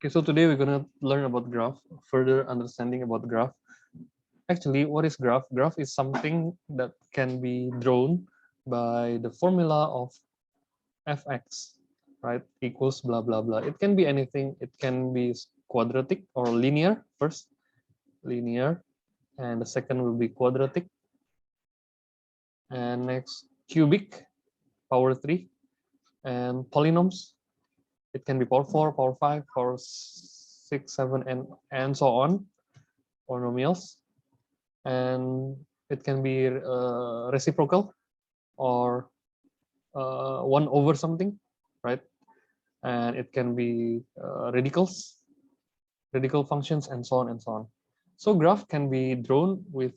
Okay, so today we're gonna learn about graph, further understanding about graph. Actually, what is graph? Graph is something that can be drawn by the formula of fx, right? Equals blah blah blah. It can be anything. It can be quadratic or linear first, linear, and the second will be quadratic, and next cubic, power 3, and polynomials. It can be power 4, power 5, power 6, 7, and so on, polynomials. And it can be reciprocal or 1 over something, right? And it can be radicals, radical functions, and so on and so on. So graph can be drawn with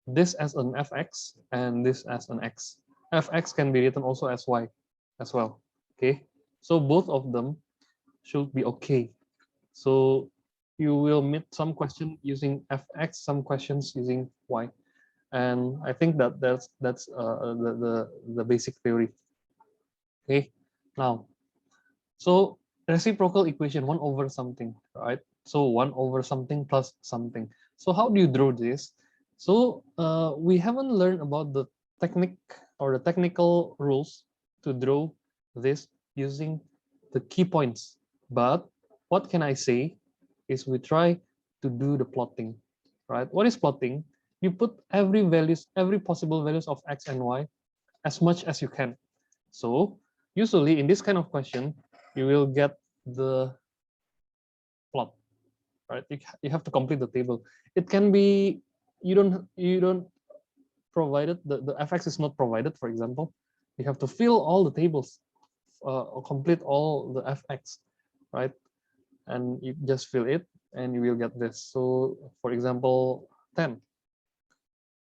this as an fx and this as an x. Fx can be written also as y as well. Okay, so both of them should be okay. So you will meet some question using fx, some questions using y, and I think that's the basic theory. Okay, now so reciprocal equation 1 over something, right? So 1 over something plus something. So how do you draw this? So we haven't learned about the technique or the technical rules to draw this using the key points. But what can I say is we try to do the plotting, right? What is plotting? You put every possible values of x and y as much as you can. So usually in this kind of question, you will get the plot, right? You have to complete the table. It can be you don't provided the fx is not provided, for example. You have to fill all the tables, or complete all the fx, right? And you just fill it and you will get this. So for example, 10.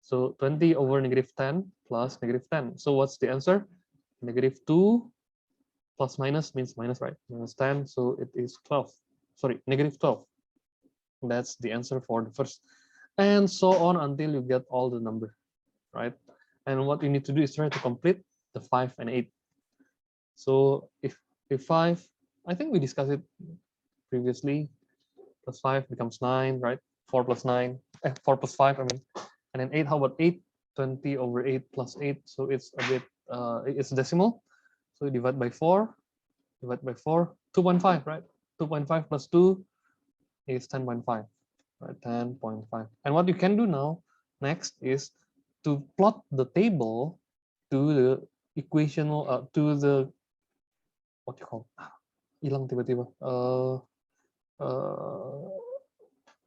So 20 over -10 plus -10. So what's the answer? -2 plus minus means minus, right? Minus 10, so it is 12. Sorry, -12. That's the answer for the first. And so on until you get all the number, right? And what you need to do is try to complete the 5 and 8. So if 5, I think we discussed it previously, plus 5 becomes 9, right? 4 plus 9, 4 plus 5, I mean. And then 8, how about 8? 20 over 8 plus 8, so it's a bit, it's decimal. So divide by 4, 2.5, right? 2.5 plus 2 is 10.5, right? 10.5. And what you can do now next is to plot the table to the equational, to the, what you call, hilang tiba-tiba,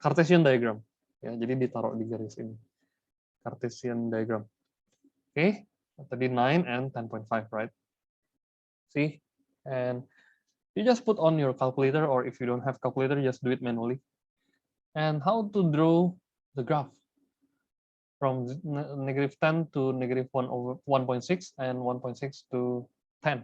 Cartesian diagram. Ya, jadi ditaruh di garis ini. Cartesian diagram. Okay, tadi 9 and 10.5, right? See, and you just put on your calculator, or if you don't have calculator, just do it manually. And how to draw the graph from -10 to -1 over 1.6 and 1.6 to 10.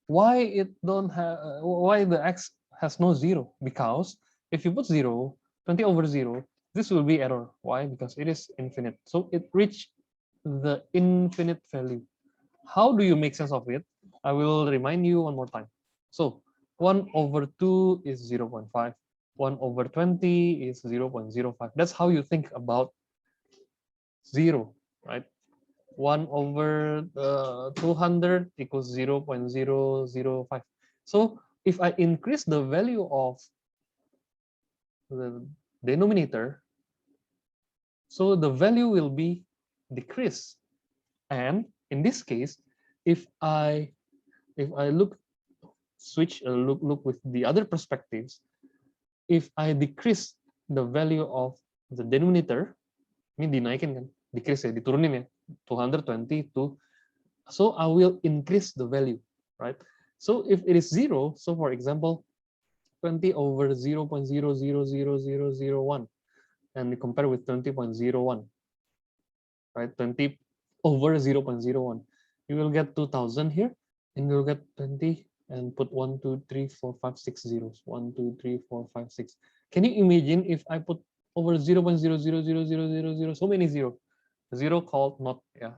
Why it don't have? Why the x has no 0? Because if you put 0, 20 over 0, this will be error. Why? Because it is infinite. So it reached the infinite value. How do you make sense of it? I will remind you one more time. So 1 over 2 is 0.5. 1 over 20 is 0.05. That's how you think about 0, right? 1 over 200 equals 0.005. So if I increase the value of the denominator, so the value will be decreased. And in this case, if I look with the other perspectives, if I decrease the value of the denominator, ini dinaikin kan, decrease ya, diturunin ya, 220 to, so I will increase the value, right? So if it is 0, so for example, 20 over 0.000001, and we compare with 20.01, right? 20 over 0.01, you will get 2000 here, and you'll get 20 and put 1, 2, 3, 4, 5, 6 zeros. 1, 2, 3, 4, 5, 6. Can you imagine if I put over 0.000000, so many zero? Zero called not, ya.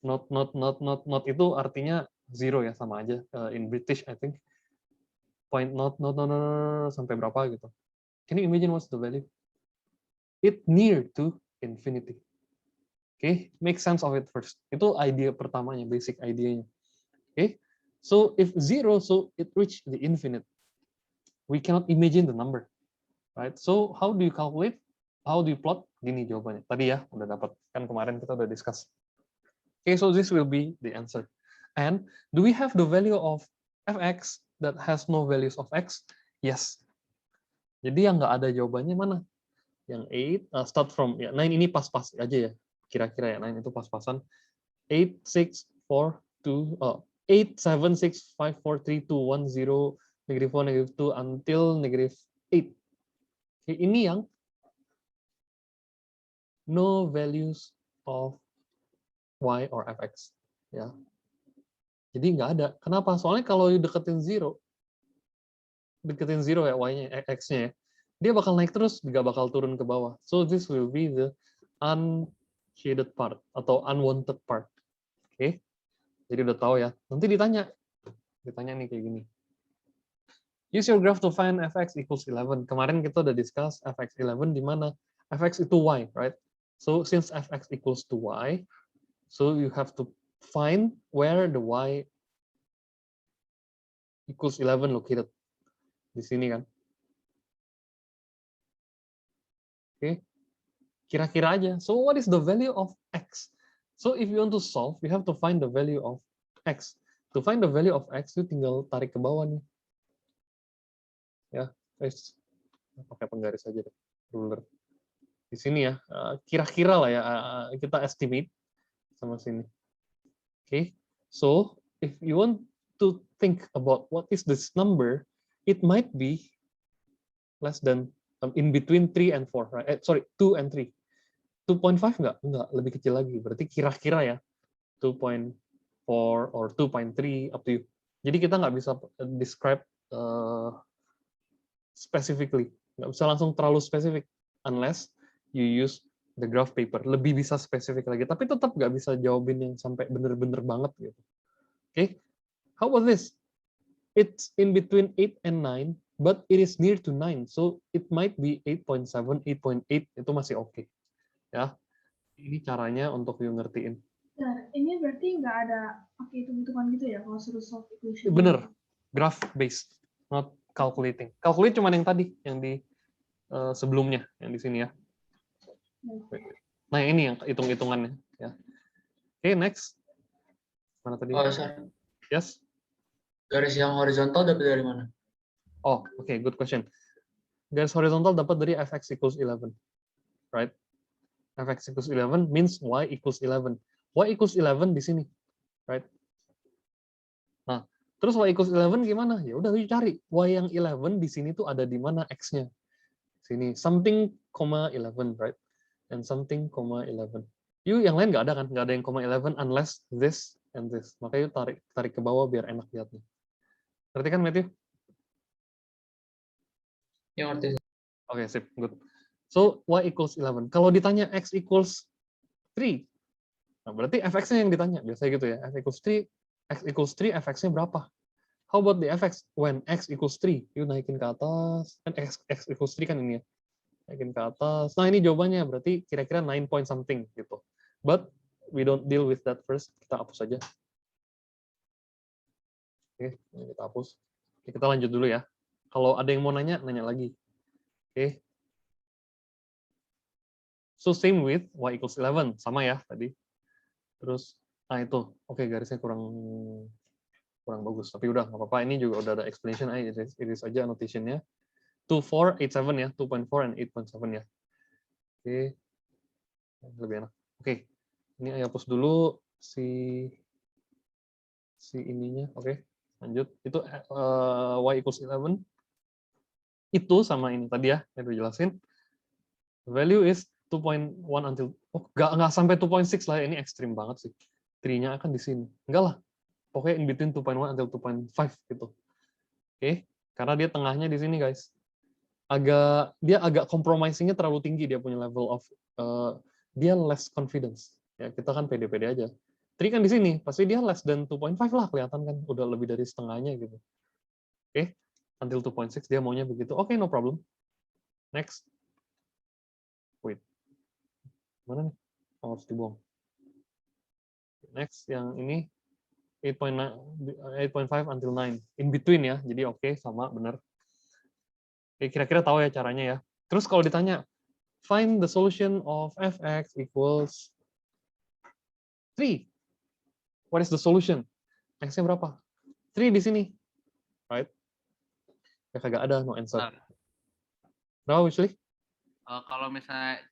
Not itu artinya zero ya, sama aja in British I think. point not sampai berapa gitu. Can you imagine what's the value? It near to infinity. Okay, make sense of it first. Itu idea pertamanya, basic idenya. Okay, so if 0, so it reach the infinite. We cannot imagine the number, right? So how do you calculate? How do you plot? Gini jawabannya. Tadi ya udah dapat, kan kemarin kita udah discuss. Okay, so this will be the answer. And do we have the value of fx that has no values of x? Yes. Jadi yang nggak ada jawabannya mana? Yang 8 start from ya 9 ini pas-pas aja ya. Kira-kira ya 9 itu pas-pasan. 8 6 4 2 8 7 6 5 4 3 2 1 0 -4 -2 until -8. Okay, ini yang no values of y or fx ya. Jadi nggak ada. Kenapa? Soalnya kalau deketin 0 ya y-nya, x-nya ya, dia bakal naik terus, nggak bakal turun ke bawah. So this will be the unshaded part atau unwanted part. Oke, jadi udah tahu ya. Nanti ditanya nih kayak gini. Use your graph to find fx equals 11. Kemarin kita udah discuss fx 11 di mana fx itu y, right? So since fx equals to y, so you have to find where the y equals 11 located. Di sini kan. Oke. Kira-kira aja. So what is the value of x? So if you want to solve, you have to find the value of x. To find the value of x, you tinggal tarik ke bawah nih. Ya, guys. Pakai penggaris aja deh, ruler. Di sini ya, kira-kira lah ya, kita estimate sama sini. Okay, so if you want to think about what is this number, it might be less than in between 3 and 4, right? Sorry, 2 and 3. 2.5 enggak, lebih kecil lagi. Berarti kira-kira ya 2.4 or 2.3 up to you. Jadi kita nggak bisa describe specifically, nggak bisa langsung terlalu spesifik unless you use the graph paper. Lebih bisa spesifik lagi, tapi tetap nggak bisa jawabin yang sampai bener-bener banget gitu. Okay, how about this? It's in between 8 and 9, but it is near to 9, so it might be 8.7, 8.8, itu masih oke. Ya, ini caranya untuk you ngertiin. Nah, ini berarti nggak ada pakai hitung-hitungan gitu ya kalau suruh solve equation? Bener, graph based, not calculating. Calculate cuma yang tadi, yang di sebelumnya, yang di sini ya. Nah, ini yang hitung-hitungannya. Ya. Oke, next. Mana tadi? Oh, sorry. Yes. Garis yang horizontal dapat dari mana? Oh, oke, good question. Garis horizontal dapat dari fx equals 11, right? Fx equals 11 means y equals 11. Y equals 11 di sini, right? Nah, terus y equals 11 gimana? Ya udah, cari y yang 11 di sini tuh ada di mana x-nya. Sini something, 11, right? And something, 11. Yang lain nggak ada kan? Nggak ada yang 11 unless this and this. Makanya tarik ke bawah biar enak lihatnya. Ngerti kan, Matthew? Yang ngerti. Oke, sip, good. So y equals 11. Kalau ditanya x equals 3, nah berarti fx-nya yang ditanya. Biasanya gitu ya. X equals 3, fx-nya berapa? How about the fx when x equals 3? Yuk naikin ke atas. Kan x equals 3 kan ini ya. Naikin ke atas. Nah, ini jawabannya. Berarti kira-kira 9 point something gitu. But we don't deal with that first. Kita hapus aja. Oke, ini kita hapus. Oke, kita lanjut dulu ya. Kalau ada yang mau nanya, nanya lagi. Oke. So same with y equals 11. Sama ya tadi. Terus, nah itu. Oke, garisnya kurang bagus. Tapi udah, nggak apa-apa. Ini juga udah ada explanation. Iris aja annotation-nya. 2.4, 8.7 ya. 2.4 and 8.7 ya. Oke. Lebih enak. Oke. Ini ayah hapus dulu si ininya. Oke. Lanjut. Itu y equals 11. Itu sama ini tadi ya, yang dijelasin. Value is 2.1 until, nggak sampai 2.6 lah, ini ekstrim banget sih. 3-nya akan di sini. Enggak lah. Pokoknya in between 2.1 until 2.5 gitu. Oke, karena dia tengahnya di sini, guys. Dia agak compromising-nya terlalu tinggi, dia punya level of dia less confidence. Ya, kita kan pede-pede aja. 3 kan di sini, pasti dia less than 2.5 lah, kelihatan kan udah lebih dari setengahnya gitu. Oke. until 2.6 dia maunya begitu. Oke, no problem. Next. Wait. Mana nih? Oh, harus dibuang. Next, yang ini 8.5 until 9. In between ya. Jadi oke, sama, benar. Oke, kira-kira tahu ya caranya ya. Terus kalau ditanya, find the solution of fx equals 3. What is the solution? X-nya berapa? 3 di sini. Right? Ya kagak ada, no answer. Bentar. Berapa, Wishley? Kalau misalnya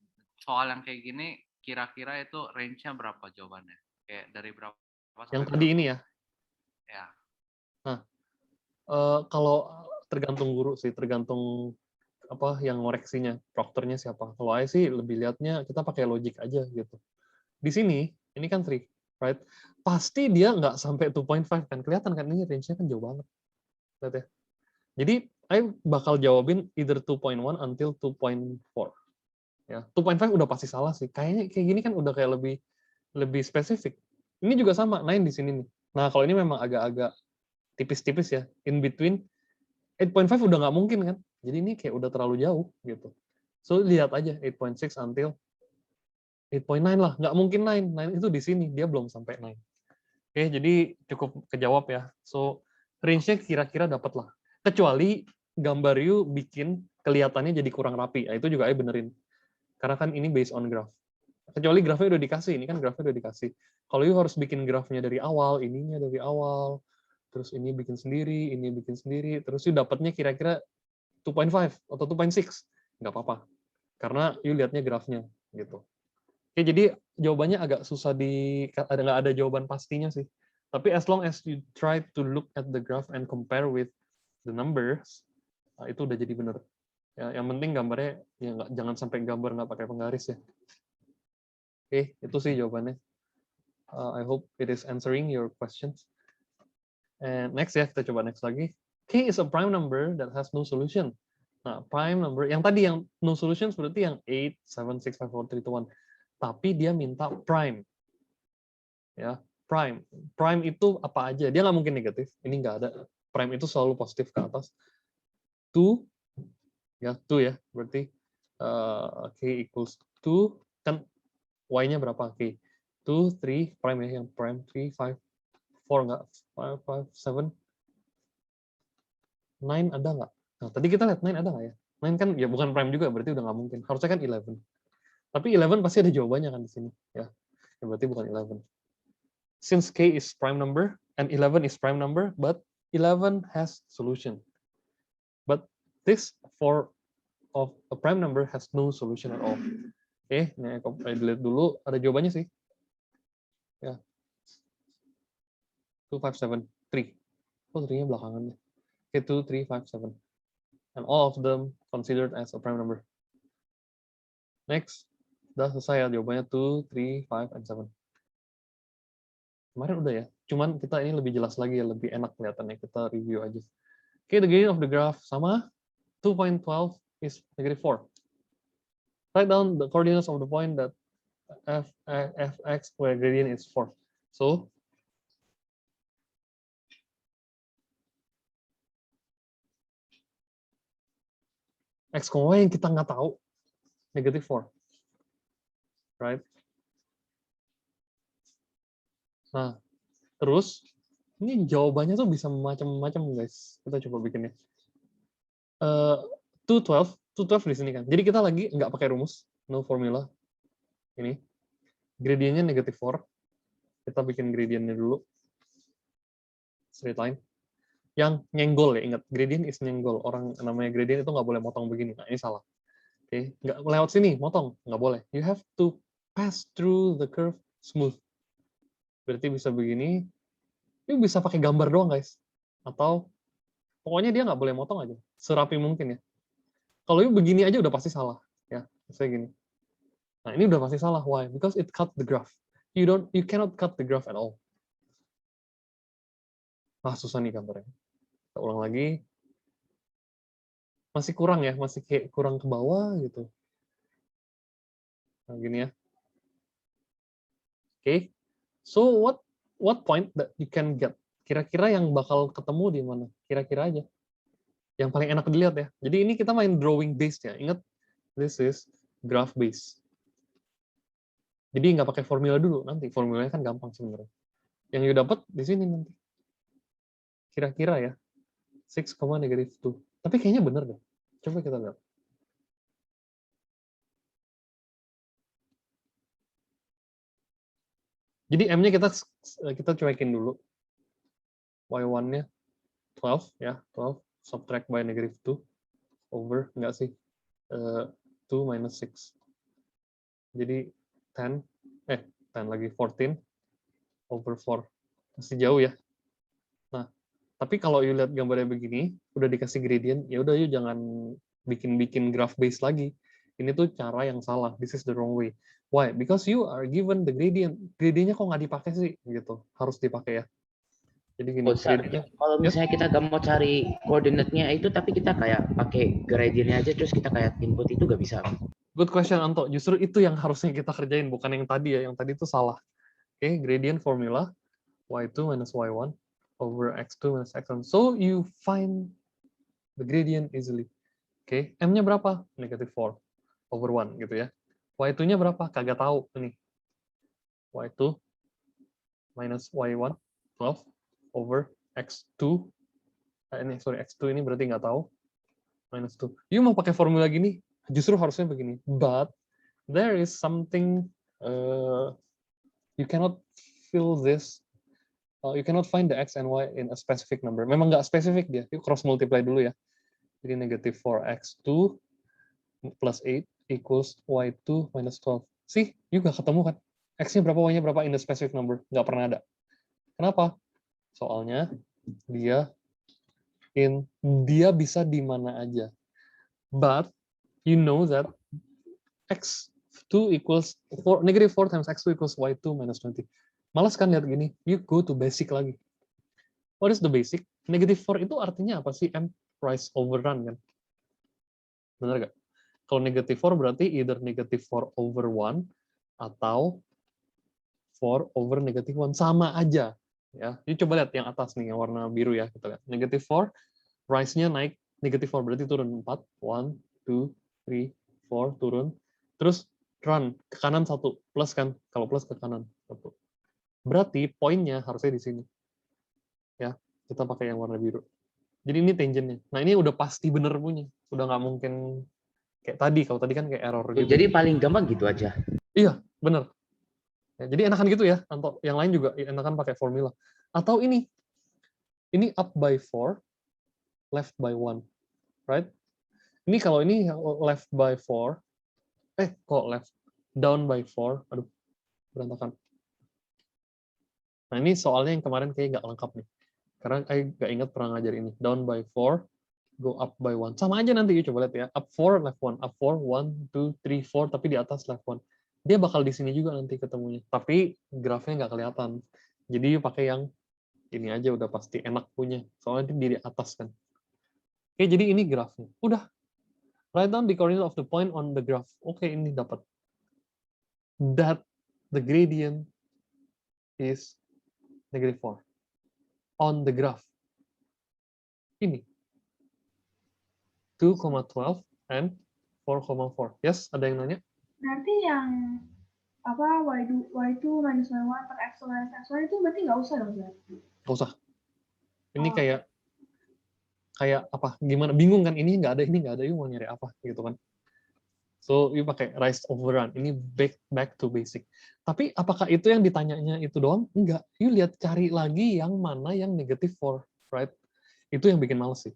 soal yang kayak gini, kira-kira itu range-nya berapa jawabannya? Kayak dari berapa sampai Yang tadi berapa? ini ya. Ya. Kalau tergantung guru sih, tergantung apa yang ngoreksinya, prokternya siapa. Kalau saya sih lebih lihatnya kita pakai logic aja gitu. Di sini, ini kan 3, right? Pasti dia nggak sampai 2.5 kan, kelihatan kan ini range-nya kan jauh banget. Lihat ya. Jadi, saya bakal jawabin either 2.1 until 2.4. Ya, 2.5 udah pasti salah sih. Kayaknya kayak gini kan udah kayak lebih spesifik. Ini juga sama, 9 di sini nih. Nah, kalau ini memang agak-agak tipis-tipis ya, in between 8.5 udah nggak mungkin kan, jadi ini kayak udah terlalu jauh gitu. So lihat aja 8.6 until 8.9 lah, nggak mungkin 9 itu di sini, dia belum sampai 9. Oke, jadi cukup kejawab ya. So range-nya kira-kira dapat lah. Kecuali gambar you bikin kelihatannya jadi kurang rapi, nah, itu juga saya benerin. Karena kan ini based on graph. Kecuali grafnya udah dikasih, ini kan grafnya udah dikasih. Kalau you harus bikin grafnya dari awal, ininya dari awal, terus ini bikin sendiri, terus you dapatnya kira-kira 2.5 atau 2.6, nggak apa-apa. Karena you lihatnya grafnya, gitu. Oke, jadi jawabannya agak susah nggak ada jawaban pastinya sih. Tapi as long as you try to look at the graph and compare with the numbers, itu udah jadi benar. Ya, yang penting gambarnya ya jangan sampai gambar nggak pakai penggaris ya. Oke, itu sih jawabannya. I hope it is answering your questions. And next ya, kita coba next lagi. K is a prime number that has no solution. Nah, prime number, yang tadi yang no solution berarti yang 8, 7, 6, 5, 4, 3, 2, 1. Tapi dia minta prime. Ya, prime. Prime itu apa aja? Dia nggak mungkin negatif. Ini nggak ada. Prime itu selalu positif ke atas. 2, ya 2 ya. Berarti K equals 2. Kan Y-nya berapa? K. 2, 3, prime ya. Yang prime 3, 5, 4 nggak? 5, 5, 7. 9 ada nggak? Nah, tadi kita lihat 9 ada nggak ya? 9 kan ya bukan prime juga, berarti udah nggak mungkin. Harusnya kan 11. Tapi 11 pasti ada jawabannya kan di sini. Ya, berarti bukan 11. Since K is prime number, and 11 is prime number, but 11 has solution. But this for of a prime number has no solution at all. Oke, ini saya dilihat dulu, ada jawabannya sih. Ya. 2, 5, 7, 3. Oh, 3-nya belakangannya. Okay, 2, 3, 5, 7. And all of them considered as a prime number. Next, udah selesai ya jawabannya 2, 3, 5, and 7. Kemarin udah ya, cuman kita ini lebih jelas lagi ya, lebih enak kelihatannya, kita review aja. Oke, the gradient of the graph sama, 2.12 is -4. Write down the coordinates of the point that fx where gradient is 4. So, x, y yang kita nggak tahu, -4. Right? Nah, terus ini jawabannya tuh bisa macam-macam guys. Kita coba bikinnya. 212 di sini kan. Jadi kita lagi nggak pakai rumus, no formula. Ini gradientnya -4. Kita bikin gradientnya dulu. Straight line. Yang nyenggol ya, ingat gradient is nyenggol. Orang namanya gradient itu nggak boleh motong begini. Nah, ini salah. Oke, nggak lewat sini, motong, nggak boleh. You have to pass through the curve smooth. Berarti bisa begini. Ini bisa pakai gambar doang guys. Atau pokoknya dia nggak boleh motong aja, serapi mungkin ya. Kalau ini begini aja udah pasti salah, ya. Saya gini. Nah ini udah pasti salah. Why? Because it cut the graph. You cannot cut the graph at all. Ah susah nih gambarnya. Kita ulang lagi. Masih kurang ya, masih kayak kurang ke bawah gitu. Nah gini ya. Okay. So what point that you can get? Kira-kira yang bakal ketemu di mana? Kira-kira aja. yang paling enak dilihat ya. Jadi ini kita main drawing based ya. Ingat, this is graph based. Jadi nggak pakai formula dulu, nanti formulanya kan gampang sebenarnya. Yang you dapat di sini nanti. Kira-kira ya, 6, -2. Tapi kayaknya bener deh. Coba kita lihat. Jadi M-nya kita cuekin dulu. Y1-nya 12 ya, 12 subtract by -2 over enggak sih? 2 minus 6. Jadi 10 lagi 14 over 4. Masih jauh ya. Nah, tapi kalau you lihat gambarnya begini, udah dikasih gradient, ya udah yuk jangan bikin graph base lagi. Ini tuh cara yang salah. This is the wrong way. Why? Because you are given the gradient. Gradientnya kok nggak dipakai sih? Gitu. Harus dipakai ya. Jadi gini. Kalau misalnya kita gak mau cari koordinatnya itu, tapi kita kayak pakai gradientnya aja, terus kita kayak input itu gak bisa. Good question, Anto. Justru itu yang harusnya kita kerjain, bukan yang tadi ya. Yang tadi itu salah. Oke, gradient formula y2 minus y1 over x2 minus x1. So you find the gradient easily. Oke, m-nya berapa? -4 over 1 gitu ya. Y2-nya berapa? Kagak tahu ini. Y2 minus Y1 12 over X2. X2 ini berarti nggak tahu. Minus 2. You mau pakai formula gini, justru harusnya begini. But there is something you cannot fill this. You cannot find the X and Y in a specific number. Memang nggak spesifik dia. You cross multiply dulu ya. Jadi -4x2 plus 8 equals y2 minus 12. Sih, you nggak ketemu kan? X-nya berapa, Y-nya berapa in the specific number? Nggak pernah ada. Kenapa? Soalnya dia bisa di mana aja. But you know that x2 equals 4, -4 times x2 equals y2 minus 20. Malas kan lihat gini? You go to basic lagi. What is the basic? -4 itu artinya apa sih? M rise overrun kan? Benar nggak? Kalau -4 berarti either -4 over 1 atau 4 over -1. Sama aja. Ya, jadi coba lihat yang atas nih, yang warna biru ya. Kita lihat. -4, rise-nya naik -4, berarti turun 4. 1, 2, 3, 4, turun. Terus run, ke kanan 1. Plus kan? Kalau plus ke kanan 1. Berarti poinnya harusnya di sini. Ya, kita pakai yang warna biru. Jadi ini tangentnya. Nah, ini udah pasti bener punya. Udah nggak mungkin kayak tadi. Kalau tadi kan kayak error gitu. Jadi paling gampang gitu aja. Iya, bener. Ya, jadi enakan gitu ya, Anto. Yang lain juga enakan pakai formula. Atau ini up by 4, left by 1, right? Ini kalau ini left by 4, kok left down by 4, aduh, berantakan. Nah ini soalnya yang kemarin kayak nggak lengkap nih, karena saya nggak ingat pernah ngajar ini. Down by 4, go up by 1. Sama aja nanti, coba lihat ya. Up 4, left 1. Up 4, 1, 2, 3, 4, tapi di atas left 1. Dia bakal di sini juga nanti ketemunya. Tapi grafnya nggak kelihatan. Jadi pakai yang ini aja udah pasti enak punya. Soalnya di atas kan. Oke, jadi ini grafnya. Udah. Write down the coordinate of the point on the graph. Oke, ini dapat. That the gradient is -4. On the graph. Ini. 2,12 and 4,4. Yes, ada yang nanya? Berarti yang apa y2 minus y1 per x2 minus x1 itu berarti nggak usah dong berarti? Nggak usah. Ini kayak apa? Gimana? Bingung kan? Ini nggak ada. Yuk mau nyari apa? Gitu kan? So, you pakai rise overrun. Ini back to basic. Tapi apakah itu yang ditanyanya itu doang? Enggak. You lihat cari lagi yang mana yang -4, right? Itu yang bikin males sih.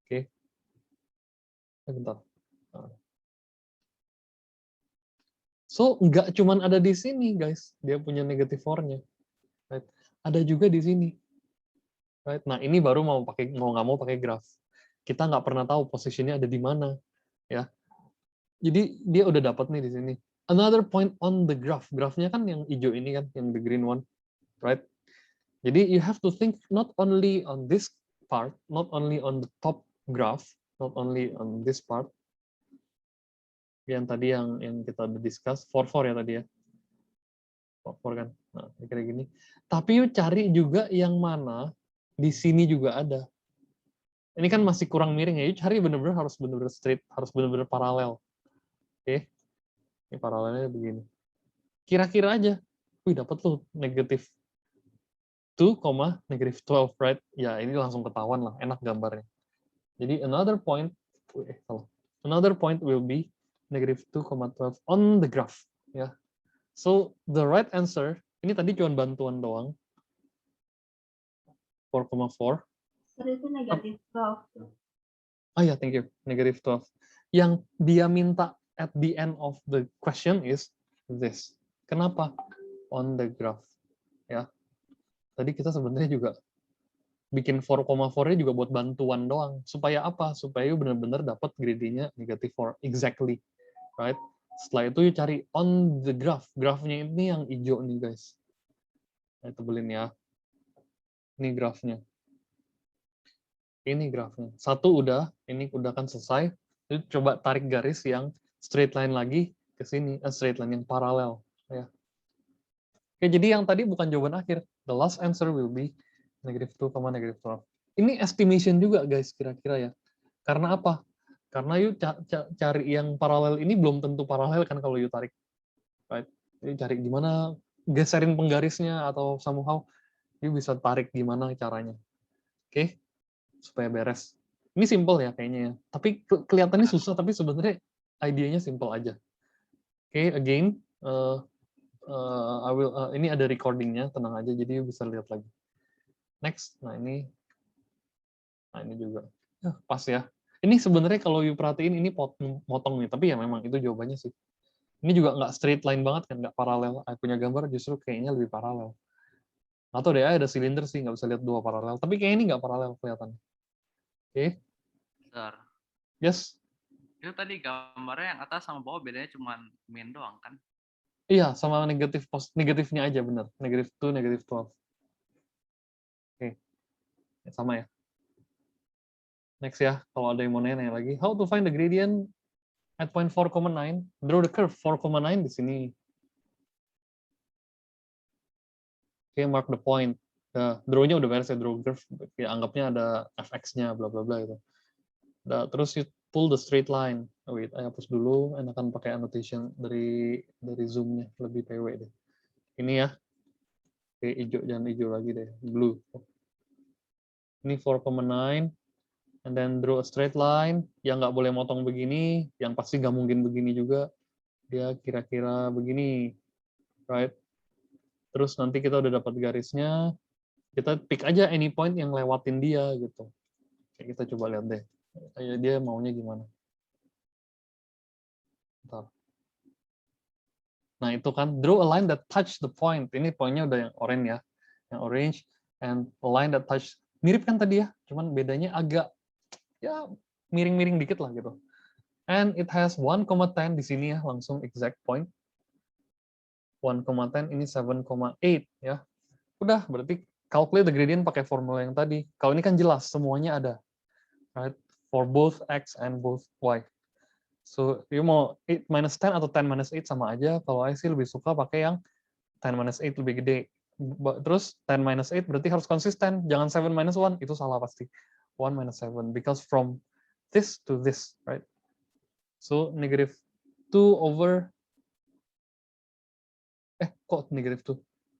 Oke. Bentar. So, nggak cuman ada di sini, guys. Dia punya -4-nya. Right? Ada juga di sini. Right? Nah, ini baru mau nggak mau pakai graph. Kita nggak pernah tahu posisinya ada di mana. Ya. Jadi, dia udah dapat nih di sini. Another point on the graph. Graph-nya kan yang hijau ini kan, yang the green one. Right? Jadi, you have to think not only on this part, not only on the top graph, not only on this part, yang tadi yang kita udah discuss, 4 ya tadi ya. 4 kan. Nah, kayak gini. Tapi yuk cari juga yang mana di sini juga ada. Ini kan masih kurang miring ya. You cari bener-bener harus bener-bener straight, harus bener-bener paralel. Oke. Ini paralelnya begini. Kira-kira aja. Wih, dapat tuh negatif 2, negatif 12, right? Ya, ini langsung ketahuan lah, enak gambarnya. Jadi another point, another point will be negative 2,12 on the graph, ya. So the right answer, ini tadi cuma bantuan doang, 4,4. Itu negatif 12. Oh ya, thank you, negative 12. Yang dia minta at the end of the question is this. Kenapa? On the graph, ya. Tadi kita sebenarnya juga bikin 4,4-nya juga buat bantuan doang. Supaya apa? Supaya you benar-benar dapat greedy-nya negative 4 exactly, right? Setelah itu you cari on the graph. Grafnya ini yang hijau nih, guys. Saya tebelin ya. Ini grafnya. Ini grafnya. Satu udah, ini udah kan selesai. Jadi coba tarik garis yang straight line lagi ke sini, straight line yang paralel, ya. Oke, jadi yang tadi bukan jawaban akhir. The last answer will be negative 2, negative 12. Ini estimation juga, guys, kira-kira ya. Karena apa? Karena you cari yang paralel ini belum tentu paralel kan kalau you tarik. Right? Jadi cari gimana geserin penggarisnya atau somehow you bisa tarik gimana caranya. Oke? Supaya beres. Ini simple ya kayaknya ya. Tapi kelihatannya susah, tapi sebenarnya idenya simple aja. Oke, again, ini ada recordingnya, tenang aja, jadi you bisa lihat lagi. Next, nah ini juga. Pas ya. Ini sebenarnya kalau you perhatiin ini potong nih, tapi ya memang itu jawabannya sih. Ini juga nggak straight line banget kan, nggak paralel. Aku punya gambar justru kayaknya lebih paralel. Atau deh ada silinder sih, nggak bisa lihat dua paralel. Tapi kayaknya ini nggak paralel kelihatan. Oke. Sir. Yes. Itu tadi gambarnya yang atas sama bawah bedanya cuma min doang kan? Iya, sama negatifnya aja bener. Negative 2, negative 12. Oke. Sama ya. Next ya, kalau ada yang mau nanya lagi. How to find the gradient at point 4,9? Draw the curve 4,9 di sini. Oke, mark the point. Draw-nya udah beres ya, draw curve. Ya, anggapnya ada fx-nya, bla bla bla gitu. Terus you pull the straight line. Oh, wait, saya hapus dulu. Enakan pakai annotation dari zoom-nya, lebih PW deh. Ini ya. Oke, hijau, jangan hijau lagi deh. Blue. Ini 4,9. And then draw a straight line. Yang nggak boleh motong begini. Yang pasti nggak mungkin begini juga. Dia kira-kira begini. Right? Terus nanti kita udah dapat garisnya. Kita pick aja any point yang lewatin dia gitu. Oke, kita coba lihat deh. Dia maunya gimana. Bentar. Nah, itu kan draw a line that touch the point. Ini poinnya udah yang orange ya. Yang orange and a line that touch. Mirip kan tadi ya, cuman bedanya agak ya miring-miring dikit lah gitu. And it has 1,10 di sini ya, langsung exact point. 1,10 ini 7,8 ya. Udah, berarti calculate the gradient pakai formula yang tadi. Kalau ini kan jelas, semuanya ada. Right? For both x and both y. So, you mau 8 minus 10 atau 10 minus 8 sama aja. Kalau I sih lebih suka pakai yang 10 minus 8 lebih gede. Terus 10 minus 8 berarti harus konsisten. Jangan 7 minus 1, itu salah pasti. 1 minus 7, because from this to this, right? So, negative 2 over, kok negative 2?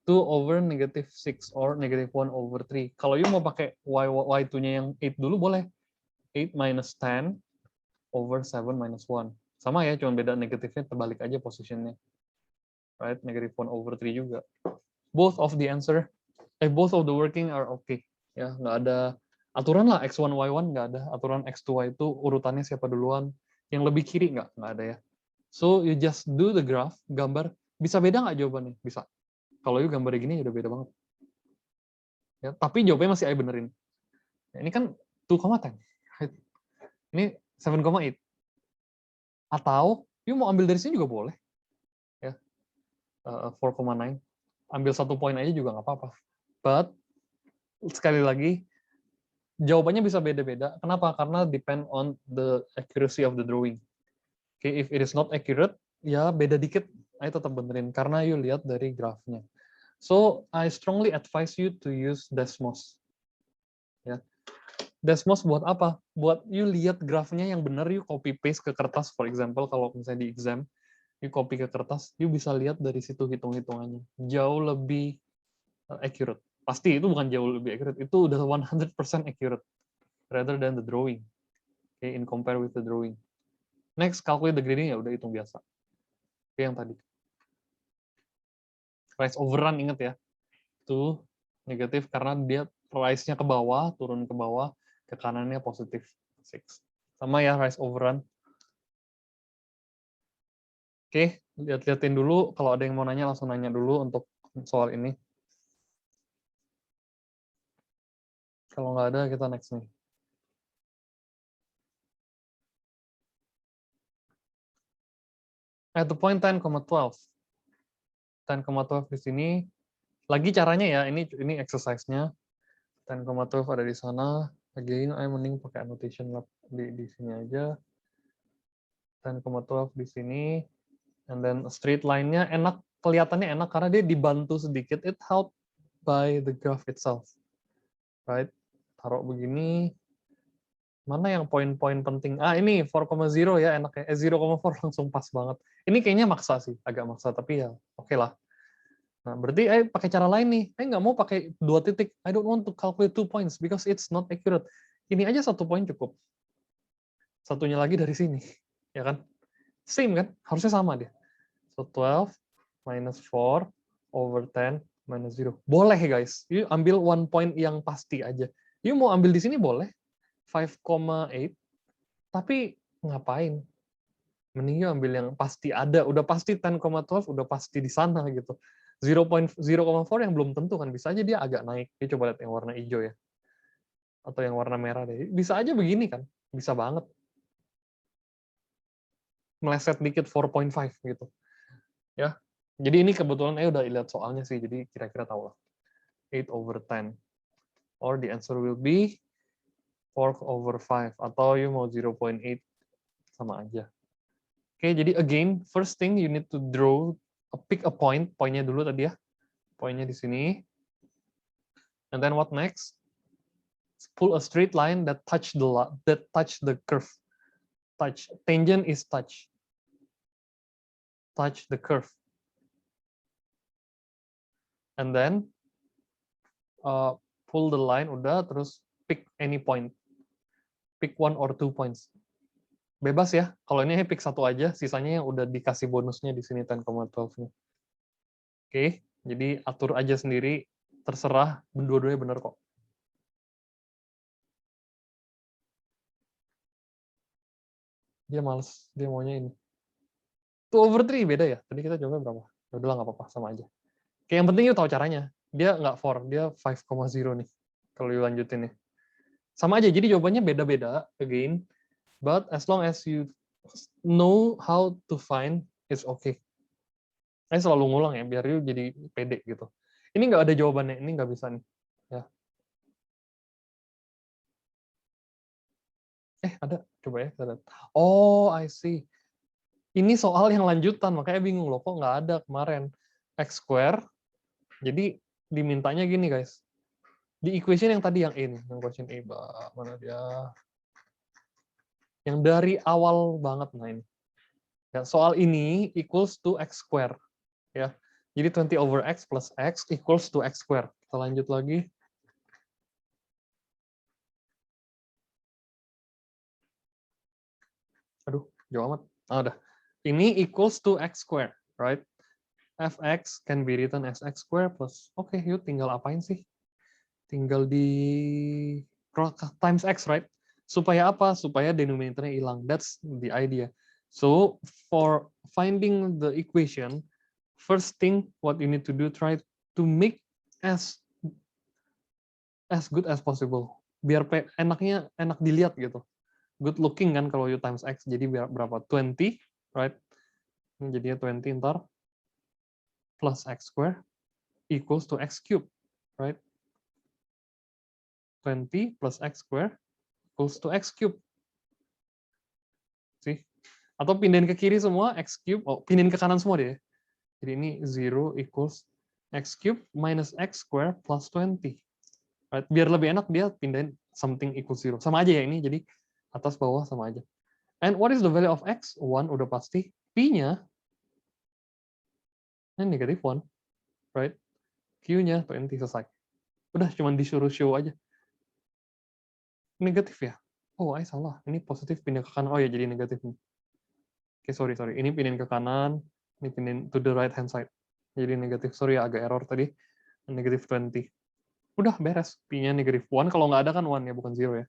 2 over negative 6 or negative 1 over 3. Kalau you mau pakai y2-nya yang 8 dulu boleh. 8 minus 10 over 7 minus 1. Sama ya, cuma beda negatifnya terbalik aja positionnya. Right? Negative 1 over 3 juga. Both of the answer, both of the working are okay. Ya, nggak ada aturan lah x1, y1, nggak ada. Aturan x2, y2 urutannya siapa duluan. Yang lebih kiri nggak ada ya. So, you just do the graph, gambar. Bisa beda nggak jawabannya? Bisa. Kalau you gambar gini udah beda banget. Ya, tapi jawabannya masih I benerin. Ya, ini kan 2,10. Right? Ini 7,8. Atau you mau ambil dari sini juga boleh. Ya. 4,9. Ambil 1 poin aja juga nggak apa-apa. But sekali lagi jawabannya bisa beda-beda. Kenapa? Karena depend on the accuracy of the drawing. Okay, if it is not accurate, ya beda dikit, I tetap benerin karena you lihat dari grafnya. So I strongly advise you to use Desmos. Ya. Desmos buat apa? Buat you lihat grafnya yang benar, you copy paste ke kertas, for example, kalau misalnya di exam, you copy ke kertas, you bisa lihat dari situ hitung-hitungannya. Jauh lebih accurate. Pasti itu bukan jauh lebih accurate, itu udah 100% accurate rather than the drawing. Okay, in compare with the drawing. Next, calculate the grading, ya udah hitung biasa. Oke, yang tadi. Rise overrun, ingat ya. Itu negatif karena dia rise-nya ke bawah, turun ke bawah, ke kanannya positif 6. Sama ya, rise overrun. Oke, lihat-liatin dulu. Kalau ada yang mau nanya, langsung nanya dulu untuk soal ini. Kalau nggak ada, kita next nih. At the point 10,12. 10,12 di sini. Lagi caranya ya, ini exercise-nya. 10,12 ada di sana. Again, saya mending pakai annotation lab di sini aja. 10,12 di sini. And then straight line-nya enak, kelihatannya enak karena dia dibantu sedikit. It helped by the graph itself. Right? Taruh begini. Mana yang poin-poin penting? Ini 4,0 ya enaknya. 0,4 langsung pas banget. Ini kayaknya maksa sih, agak maksa, tapi ya oke lah. Nah, berarti pakai cara lain nih. Nggak mau pakai 2 titik. I don't want to calculate 2 points because it's not accurate. Ini aja 1 poin cukup. Satunya lagi dari sini. Ya kan? Same kan? Harusnya sama dia. So 12 minus 4 over 10 minus 0. Boleh guys. You ambil 1 point yang pasti aja. You mau ambil di sini boleh. 5,8. Tapi ngapain? Mending you ambil yang pasti ada. Udah pasti 10,12, udah pasti di sana gitu. 0,4 yang belum tentu kan. Bisa aja dia agak naik. Dia coba lihat yang warna hijau ya. Atau yang warna merah deh. Bisa aja begini kan. Bisa banget. Meleset dikit 4,5 gitu. Ya. Jadi ini kebetulan udah lihat soalnya sih. Jadi kira-kira tahu lah. 8 over 10. Or the answer will be 4 over 5. Atau you mau 0,8 sama aja. Oke, jadi again, first thing you need to pick a point, poinnya dulu tadi ya, poinnya di sini. And then what next? Pull a straight line that touch the curve. Touch, tangent is touch. Touch the curve. And then pull the line, udah, terus pick any point. Pick 1 or 2 points. Bebas ya, kalau ini pick 1 aja, sisanya yang udah dikasih bonusnya di sini 10,12-nya. Oke, jadi atur aja sendiri, terserah, dua-duanya benar kok. Dia males, dia maunya ini. 2 over 3 beda ya, tadi kita coba berapa? Udah nggak apa-apa, sama aja. Oke, yang penting you tahu caranya. Dia nggak 4, dia 5,0 nih, kalau you lanjutin nih. Sama aja, jadi jawabannya beda-beda, again. But as long as you know how to find, it's okay. Saya selalu ngulang ya, biar you jadi pede gitu. Ini nggak ada jawabannya, ini nggak bisa nih. Ya. Ada, coba ya. Oh, I see. Ini soal yang lanjutan, makanya bingung loh, kok nggak ada kemarin. X square, jadi dimintanya gini guys. Di equation yang tadi yang ini, yang question A, mana dia? Yang dari awal banget, nah ini. Ya, soal ini equals to X square. Ya. Jadi 20 over X plus X equals to X square. Kita lanjut lagi. Aduh, jauh amat. Udah. Ini equals to X square, right? Fx can be written as X square plus, oke, yuk tinggal apain sih? Tinggal di times X, right? Supaya apa? Supaya denominatornya hilang. That's the idea. So, for finding the equation, first thing what you need to do, try to make as good as possible. Biar enaknya enak dilihat gitu. Good looking kan kalau you times X, jadi berapa? 20, right? Jadinya 20 ntar plus X square equals to X cube, right? 20 plus X square equals to X cube. See? Atau pindahin ke kiri semua, X cube, pindahin ke kanan semua deh. Jadi ini 0 equals X cube minus X square plus 20. Right? Biar lebih enak dia pindahin something equals 0. Sama aja ya ini, jadi atas bawah sama aja. And what is the value of x? 1 udah pasti. P-nya ini negatif 1, right? Q-nya 20 selesai. Udah cuman disuruh show aja. Negatif ya? Oh, salah. Ini positif pindah ke kanan. Oh ya, jadi negatif nih. Oke, sorry. Ini pindahin ke kanan, ini pindahin to the right hand side. Jadi negatif. Sorry ya, agak error tadi. Negatif 20. Udah beres. P-nya negatif 1. Kalau nggak ada kan 1 ya, bukan 0 ya.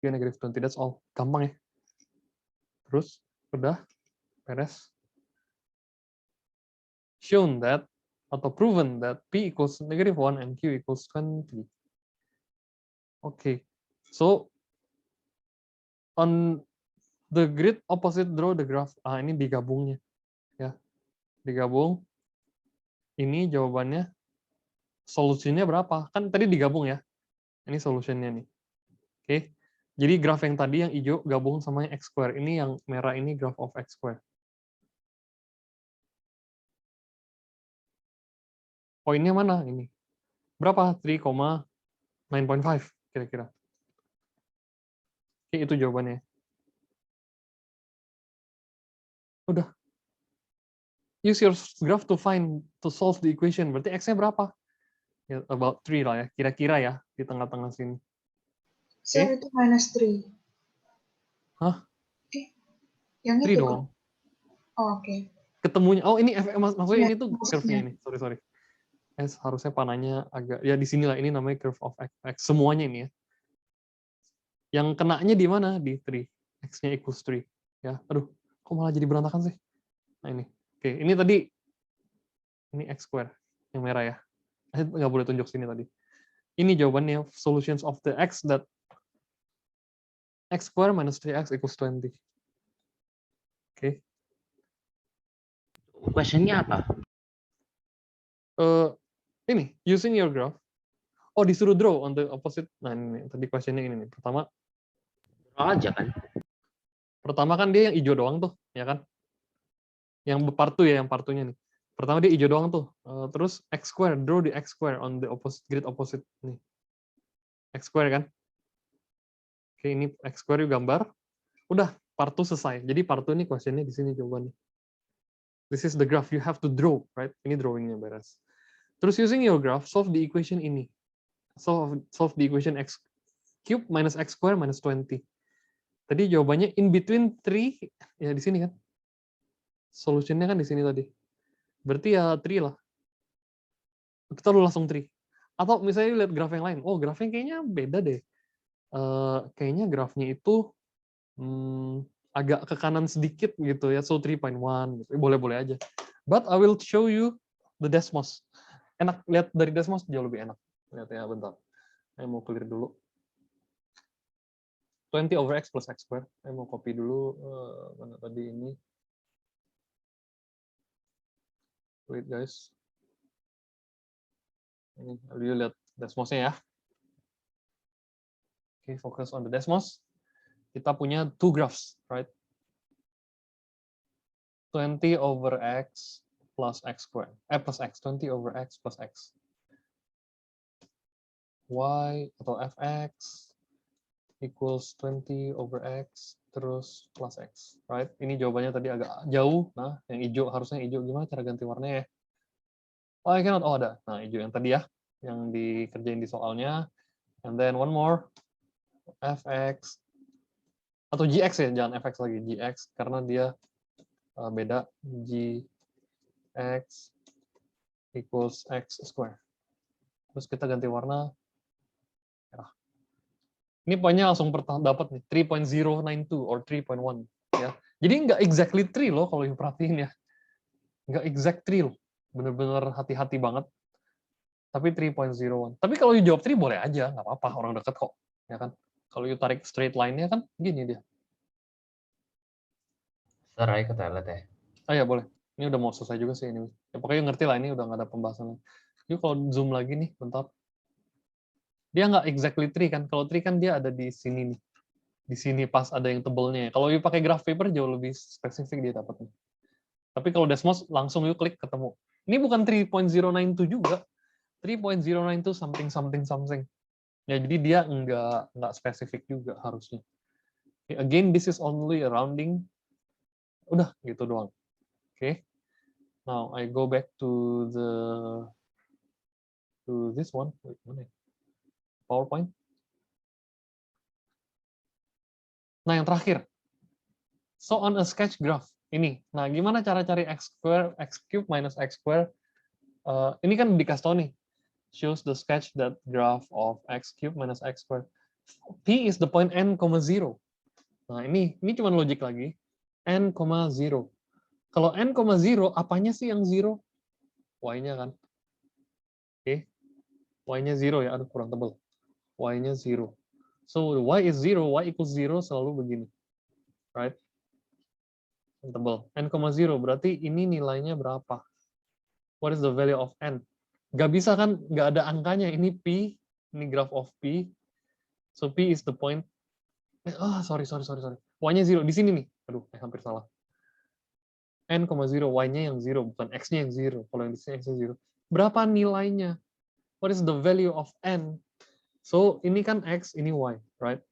P negatif 20, that's all. Gampang ya. Terus, udah beres. Shown that, atau proven that P equals negative 1 and Q equals 20. Okay, so on the grid opposite draw the graph. Ini digabungnya, ya, digabung. Ini jawabannya, solusinya berapa? Kan tadi digabung ya. Ini solusinya nih. Oke, jadi graf yang tadi yang hijau gabung sama yang x square. Ini yang merah ini graph of x square. Poinnya mana ini? Berapa? 3,9.5 kira-kira. Oke, itu jawabannya. Udah. Use your graph to solve the equation. Berarti x-nya berapa? Ya, about 3 lah ya, kira-kira ya, di tengah-tengah sini. Sir, itu -3. Hah? Yang 3 itu dong. Oh, oke. Ketemunya, oh ini maksudnya Ya, ini tuh curve-nya ini. Sorry. Harusnya panahnya agak, ya di sinilah, ini namanya curve of x. Semuanya ini ya. Yang kenanya di mana? Di 3. X-nya equals 3. Ya, aduh, kok malah jadi berantakan sih? Nah ini. Oke, ini tadi, ini x square, yang merah ya. Nggak boleh tunjuk sini tadi. Ini jawabannya, solutions of the x that x square minus 3x equals 20. Oke. Question-nya apa? Ini, using your graph. Oh, disuruh draw on the opposite. Nah, ini tadi question-nya ini nih. Pertama kan dia yang hijau doang tuh, ya kan? Yang partu ya, yang partunya nih. Pertama dia hijau doang tuh. Terus x square, draw the x square on the opposite grid opposite nih. X square kan? Oke, ini x square yuk gambar. Udah, partu selesai. Jadi partu ini question-nya di sini jawabannya. This is the graph you have to draw, right? Ini drawing-nya beres. Terus using your graph, solve the equation ini. Solve the equation x cube minus x square minus 20. Tadi jawabannya in between 3, ya di sini kan. Solutionnya kan di sini tadi. Berarti ya 3 lah. Kita langsung 3. Atau misalnya lihat graf yang lain. Oh, grafnya kayaknya beda deh. Kayaknya grafnya itu agak ke kanan sedikit gitu ya. So 3.1 gitu. Boleh-boleh aja. But I will show you the Desmos. Enak, lihat dari Desmos jauh lebih enak. Lihat ya, bentar. Saya mau clear dulu. 20 over x plus x square. Saya mau copy dulu. Mana tadi ini. Wait guys. Ini, you lihat Desmosnya ya. Oke, focus on the Desmos. Kita punya 2 graphs, right? 20 over x plus x square. Plus x. 20 over x plus x. Y atau fx equals 20 over x terus plus x, right? Ini jawabannya tadi agak jauh. Nah, yang hijau harusnya hijau. Gimana cara ganti warnanya ya? Oh, I cannot. Oh, ada. Nah, hijau yang tadi ya, yang dikerjain di soalnya. And then one more, fx atau gx ya, jangan fx lagi, gx karena dia beda. Gx equals x square. Terus kita ganti warna merah. Ini poinnya langsung dapat nih, 3.092 or 3.1 ya. Jadi nggak exactly 3 loh kalau yang perhatiin ya. Nggak exact 3 loh. Bener-bener hati-hati banget. Tapi 3.01. Tapi kalau you jawab 3 boleh aja, nggak apa-apa, orang deket kok, ya kan. Kalau you tarik straight line-nya kan gini dia. Sir, ayo ke toilet ya. Ah ya boleh. Ini udah mau selesai juga sih ini. Ya, pokoknya ngerti lah, ini udah nggak ada pembahasannya. Yuk kalau zoom lagi nih, bentar. Dia nggak exactly 3 kan. Kalau 3 kan dia ada di sini nih. Di sini pas ada yang tebelnya. Kalau you pakai graph paper jauh lebih spesifik dia dapatnya. Tapi kalau Desmos langsung you klik ketemu. Ini bukan 3.092 juga. 3.092 something. Ya, jadi dia nggak spesifik juga harusnya. Again, this is only a rounding. Udah gitu doang. Oke. Now I go back to this one. Wait, mana ya? PowerPoint. Nah, yang terakhir. So on a sketch graph ini. Nah, gimana cara cari x square, x cube minus x square? Ini kan dikasih tau nih. Shows the sketch that graph of x cube minus x square. P is the point n, 0. Nah, ini cuma logik lagi. N, 0. Kalau n, 0, apanya sih yang 0? Y-nya kan. Oke. Y-nya 0 ya. Aduh, kurang tebal. Y-nya 0. So, Y is 0, Y equals 0 selalu begini. Right? Tebal. N, 0. Berarti ini nilainya berapa? What is the value of n? Gak bisa kan, gak ada angkanya. Ini P, ini graph of P. So, P is the point. Sorry. Y-nya 0. Di sini nih. Aduh, hampir salah. N, 0. Y-nya yang 0. Bukan X-nya yang 0. Kalau yang di sini X-nya 0. Berapa nilainya? What is the value of n? So, ini kan X, ini Y. Right?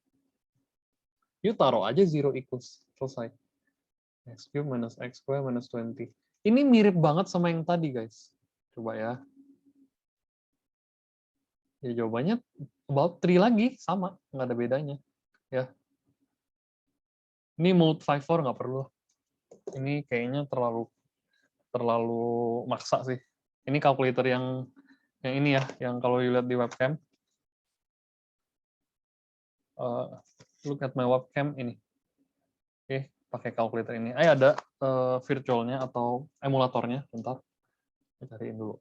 You taruh aja 0 equals. Selesai. X cube minus X square minus 20. Ini mirip banget sama yang tadi, guys. Coba ya. Ya, jawabannya about 3 lagi. Sama. Nggak ada bedanya. Ya. Ini mode 5-4 nggak perlu. Ini kayaknya terlalu maksa sih. Ini kalkulator yang ini ya, yang kalau dilihat di webcam. Look at my webcam ini. Oke, pakai kalkulator ini. Ada virtualnya atau emulatornya. Bentar. Kita cariin dulu.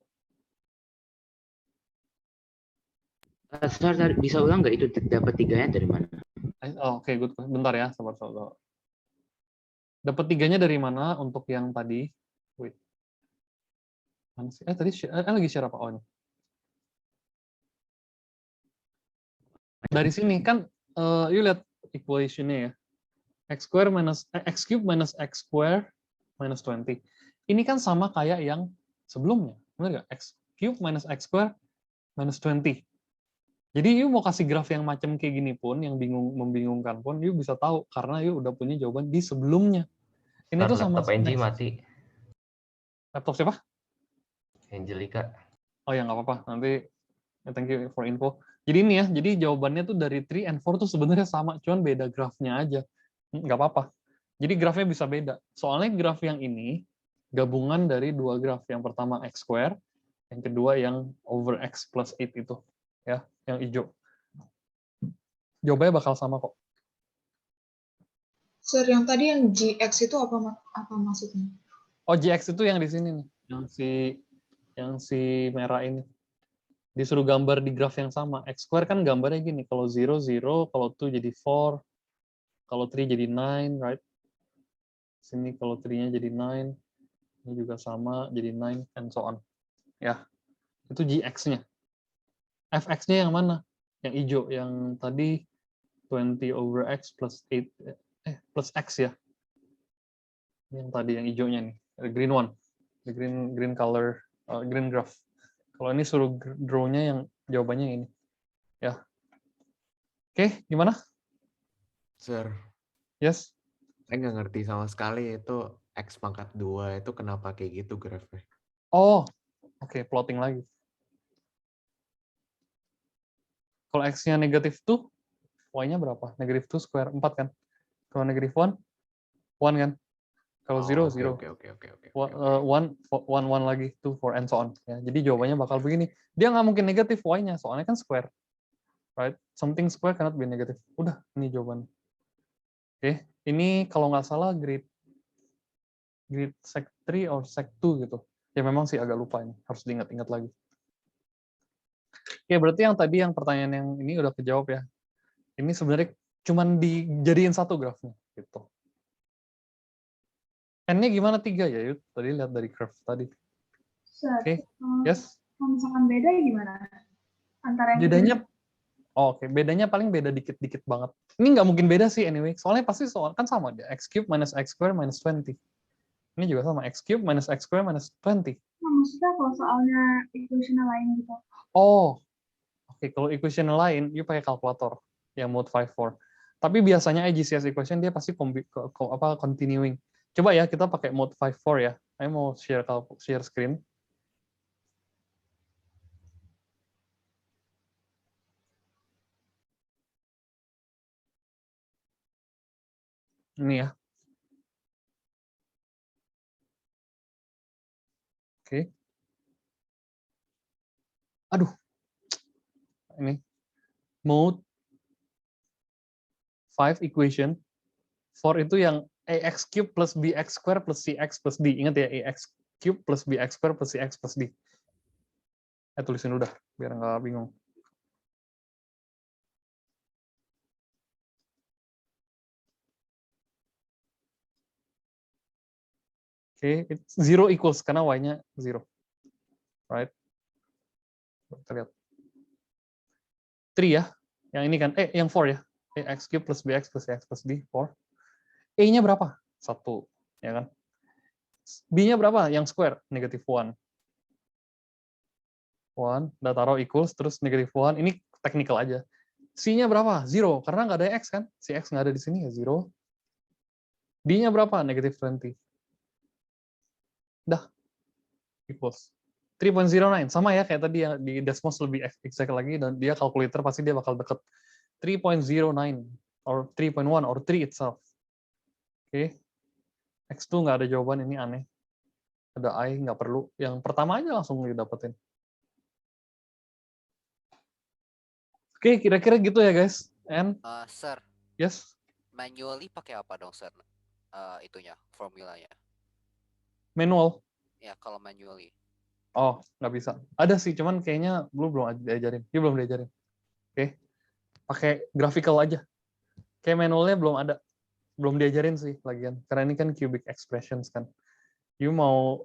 Sorry, bisa ulang nggak itu dapat 3-nya dari mana? Oke, good. Bentar ya, sabar. Dapat 3-nya dari mana untuk yang tadi? Wait. Mana sih? Tadi lagi share apa? Oh, ini. Dari sini kan, you lihat equation-nya ya. X square minus X cube minus X square minus 20. Ini kan sama kayak yang sebelumnya. Benar nggak? X cube minus X square minus 20. Jadi you mau kasih graf yang macam kayak gini pun, yang membingungkan pun, you bisa tahu karena you udah punya jawaban di sebelumnya. Ini tuh sama. Laptop Angie mati. Laptop siapa? Angelica. Oh ya, nggak apa-apa. Nanti thank you for info. Jadi ini ya, jadi jawabannya tuh dari 3 and 4 tuh sebenarnya sama, cuman beda grafnya aja. Nggak apa-apa. Jadi grafnya bisa beda. Soalnya graf yang ini gabungan dari 2 graf. Yang pertama X square, yang kedua yang over X plus 8 itu. Ya, yang hijau. Jawabannya bakal sama kok. Sir, yang tadi yang GX itu apa maksudnya? Oh, GX itu yang di sini nih. Yang si merah ini. Disuruh gambar di graf yang sama. X square kan gambarnya gini. Kalau 0, 0. Kalau 2 jadi 4. Kalau 3 jadi 9, right? Sini kalau 3-nya jadi 9. Ini juga sama, jadi 9, and so on. Ya, itu GX-nya. FX-nya yang mana? Yang hijau, yang tadi 20 over X plus 8, plus X ya. Yang tadi, yang hijaunya nih. The green one. The green color, green graph. Kalau ini suruh draw-nya yang jawabannya ini. Ya. Oke, gimana? Sir, Yes? saya nggak ngerti sama sekali itu X pangkat 2 itu kenapa kayak gitu grafnya. Oh, oke, plotting lagi. Kalau X-nya negatif 2, Y-nya berapa? Negatif 2 square, 4 kan? Kalau negatif 1, 1 kan? Kalau 0, 0. Oke. 1 lagi, 2, 4, and so on. Ya, jadi jawabannya bakal begini. Dia nggak mungkin negatif Y-nya, soalnya kan square. Right? Something square cannot be negative. Udah, ini jawabannya. Oke, ini kalau nggak salah grade sec 3 or sec 2 gitu. Ya memang sih agak lupa ini, harus diingat-ingat lagi. Oke, berarti yang tadi yang pertanyaan yang ini udah kejawab ya. Ini sebenarnya cuman dijadiin satu grafnya gitu. N-nya gimana 3 ya, Yud? Tadi lihat dari graph tadi. Oke, yes. Kalau misalkan beda ya gimana? Antara yang Bedanya, oke, bedanya paling beda dikit-dikit banget. Ini nggak mungkin beda sih anyway, soalnya pasti soal kan sama dia, X cube minus X square minus 20. Ini juga sama, X cube minus X square minus 20. Nah, maksudnya kalau soalnya equation lain gitu. Oh, Oke, kalau equation lain, you pakai kalkulator yang mode 5-4. Tapi biasanya IGCS equation dia pasti continuing. Coba ya kita pakai mode 5-4 ya. Saya mau share screen. Ini ya. Oke. Aduh. Ini. Mode 5 equation. 4 itu yang ax cube plus bx square plus cx plus d. Ingat ya, ax cube plus bx square plus cx plus d. Tulisin udah, biar nggak bingung. Oke, zero equals karena y-nya 0. Right? Kita lihat. 3 ya. Yang ini kan, yang 4 ya. Ax cube plus bx plus cx plus d, 4. E-nya berapa? 1. Ya kan? B-nya berapa? Yang square, negative 1. 1, udah taruh equals, terus negative 1. Ini technical aja. C-nya berapa? 0, karena nggak ada x kan? Si x nggak ada di sini ya 0. D-nya berapa? Negative 20. Dah. Equals. 3.09. Sama ya kayak tadi yang di Desmos lebih exact lagi, dan dia calculator pasti dia bakal deket. 3.09 or 3.1 or 3 itself. Oke. X2 nggak ada jawaban, ini aneh. Ada I, nggak perlu. Yang pertama aja langsung didapetin. Oke, kira-kira gitu ya guys. And Sir, yes, manually pakai apa dong, Sir? Itunya, formulanya. manual. Ya, kalau manually. Oh, nggak bisa. Ada sih, cuman kayaknya belum diajarin. Dia belum diajarin. Oke. Pakai graphical aja. Kayak manualnya belum ada. Belum diajarin sih lagian. Karena ini kan cubic expressions kan. You mau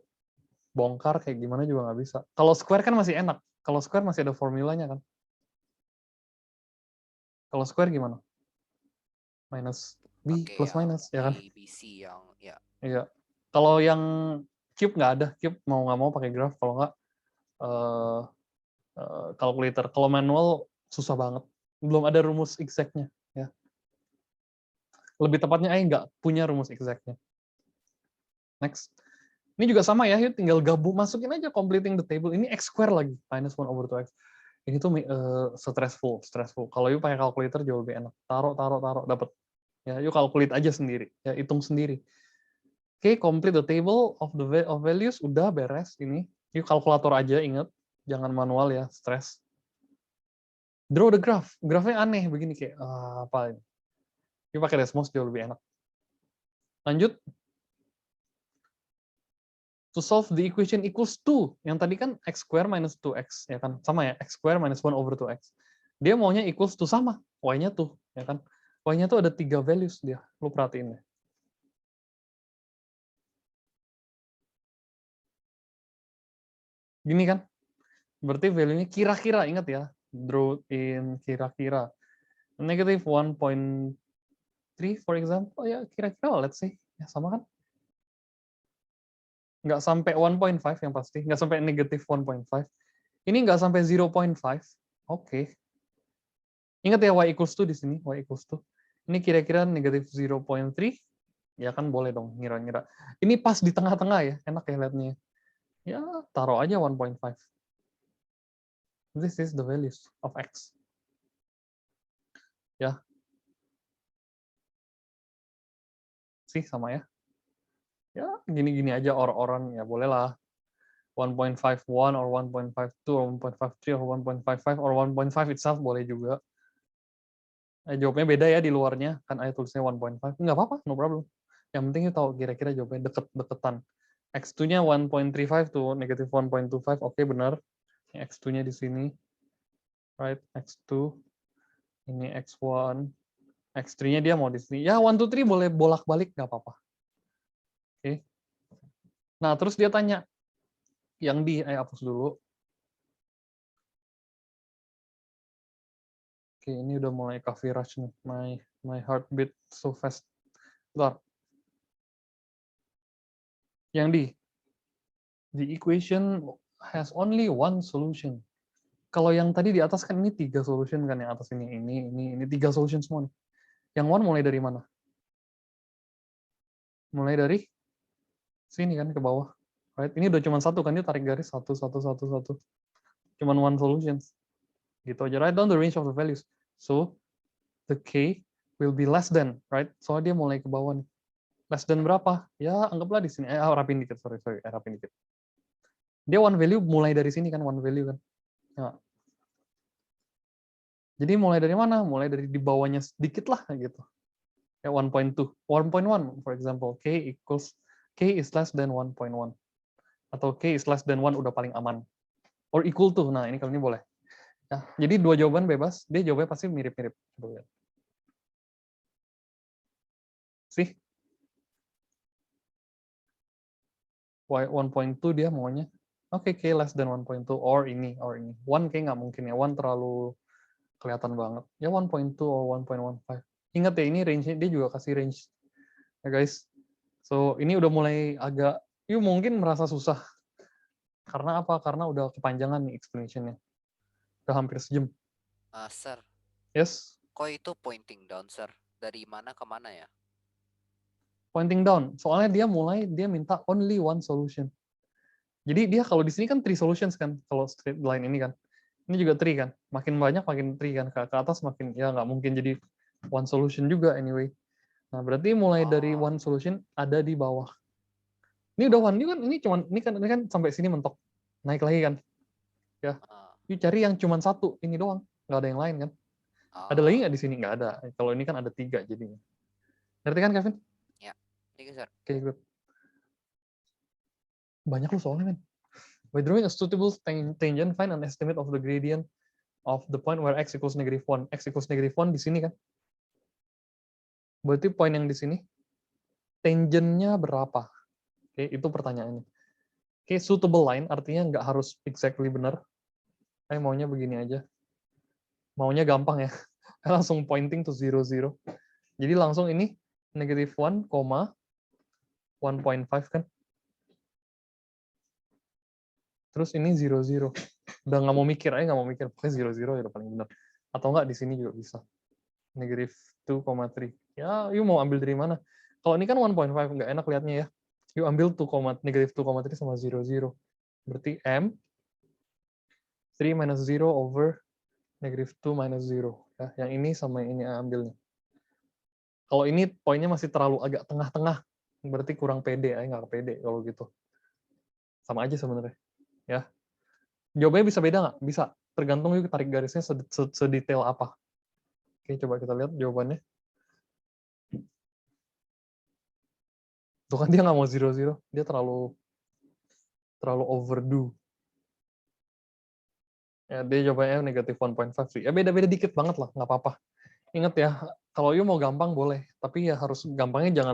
bongkar kayak gimana juga nggak bisa. Kalau square kan masih enak. Kalau square masih ada formulanya kan. Kalau square gimana? Minus B Pakai plus yang minus, ya kan? ABC yang, ya. Iya. Kalau yang cube nggak ada. Cube mau nggak mau pakai graph. Kalau nggak, calculator. Kalau manual susah banget. Belum ada rumus exactnya. Ya. Lebih tepatnya, nggak punya rumus exactnya. Next. Ini juga sama ya, yuk tinggal gabung, masukin aja completing the table. Ini x square lagi, minus 1 over 2x. Ini tuh stressful. Kalau yuk pakai calculator jauh lebih enak. Taruh, dapat. Ya, yuk calculate aja sendiri. Ya, hitung sendiri. Oke, complete the table of values, udah beres ini. Yuk kalkulator aja, ingat. Jangan manual ya, stress. Draw the graph. Grafnya aneh begini kayak apa ini? Yuk pakai Desmos jauh lebih enak. Lanjut. To solve the equation equals 2. Yang tadi kan x square minus 2x, ya kan? Sama ya, x square minus 1 over 2x. Dia maunya equals to sama, y-nya tuh, ya kan? Y-nya tuh ada 3 values dia, lu perhatiin ya. Gini kan? Berarti value-nya kira-kira, ingat ya, draw in kira-kira. Negative 1.3 for example, ya kira-kira let's say, ya sama kan? Nggak sampai 1.5 yang pasti, nggak sampai negative 1.5. Ini nggak sampai 0.5. Oke. Ingat ya y equals to di sini, y equals to. Ini kira-kira negatif 0.3, ya kan boleh dong ngira-ngira. Ini pas di tengah-tengah ya, enak ya lihatnya. Ya, taruh aja 1.5. This is the values of x. Ya. Sih sama ya. Ya, gini-gini aja or-oran ya bolehlah. 1.51 or 1.52 or 1.53 or 1.55 or 1.5 itself boleh juga. Jawabnya beda ya di luarnya, kan ayat tulisnya 1.5. Nggak apa-apa, no problem. Yang penting itu tahu kira-kira jawabnya deket-deketan. X2-nya 1.35 to negative 1.25, oke benar. X2-nya di sini. Right, X2. Ini X1. X3-nya dia mau di sini. Ya, 1, 2, 3 boleh bolak-balik, nggak apa-apa. Oke. Nah, terus dia tanya, yang di, hapus dulu. Oke, ini udah mulai coffee rush nih. My heartbeat so fast. Bentar. Yang di, the equation has only one solution. Kalau yang tadi di atas kan ini 3 solution kan, yang atas ini 3 solution semua nih. Yang one mulai dari mana? Mulai dari sini kan ke bawah. Right? Ini udah cuma satu kan, dia tarik garis 1, 1, 1, 1. Cuman one solution. Gitu aja. Write down the range of the values. So, the K will be less than, right? Soalnya dia mulai ke bawah nih. Less than berapa? Ya, anggaplah di sini. Rapin dikit, sorry. Rapin dikit. Dia one value mulai dari sini kan, one value kan. Ya. Jadi mulai dari mana? Mulai dari di bawahnya sedikit lah gitu. Ya 1.2, 1.1 for example, K is less than 1.1. Atau K is less than 1 udah paling aman. Or equal to. Nah, ini kali ini boleh. Ya, jadi 2 jawaban bebas, dia jawabnya pasti mirip-mirip. Coba lihat. See? 1.2 dia maunya. Oke, K less than 1.2 or ini. 1 K nggak mungkin ya, 1 terlalu kelihatan banget. Ya 1.2 or 1.15. Ingat ya, ini range-nya dia juga kasih range. Ya guys. So, ini udah mulai agak, mungkin merasa susah. Karena apa? Karena udah kepanjangan nih explanation-nya. Udah hampir sejam. Sir, Yes? kok itu pointing down, sir? Dari mana ke mana ya? Pointing down. Soalnya dia minta only one solution. Jadi dia kalau di sini kan 3 solutions kan, kalau straight line ini kan. Ini juga 3 kan. Makin banyak makin 3 kan. Ke atas makin, ya nggak mungkin jadi one solution juga anyway. Nah, berarti mulai dari one solution ada di bawah. Ini udah one, ini kan sampai sini mentok. Naik lagi kan. Ya. You cari yang cuma satu, ini doang. Nggak ada yang lain kan. Ada lagi nggak di sini? Nggak ada. Kalau ini kan ada 3 jadinya. Ngerti kan, Kevin? Ya, ini sir. Oke, good. Banyak lu soalnya, men. By drawing a suitable tangent, find an estimate of the gradient of the point where x equals -1. X equals -1 di sini kan. Berarti poin yang di sini, tangentnya berapa? Oke, itu pertanyaannya. Oke, suitable line artinya nggak harus exactly benar. Maunya begini aja. Maunya gampang ya. Langsung pointing to 0, 0. Jadi langsung ini -1, 1.5 kan. Terus ini 0, 0. Udah nggak mau mikir pokoknya 0, 0 ya udah paling benar. Atau nggak di sini juga bisa. -2,3. Ya, you mau ambil dari mana? Kalau ini kan 1.5 nggak enak lihatnya ya. You ambil -2,3 sama 0, 0. Berarti M 3 minus 0 over -2 minus 0. Ya, yang ini sama yang ini ambilnya. Kalau ini poinnya masih terlalu agak tengah-tengah, berarti kurang pede, nggak pede kalau gitu. Sama aja sebenarnya. Ya. Jawabannya bisa beda nggak? Bisa. Tergantung yuk tarik garisnya sedetail apa. Oke, coba kita lihat jawabannya. Tuh kan dia nggak mau 0, 0. Dia terlalu overdo. Ya, dia jawabannya -1.5 sih. Ya beda-beda dikit banget lah, nggak apa-apa. Ingat ya, kalau you mau gampang boleh, tapi ya harus gampangnya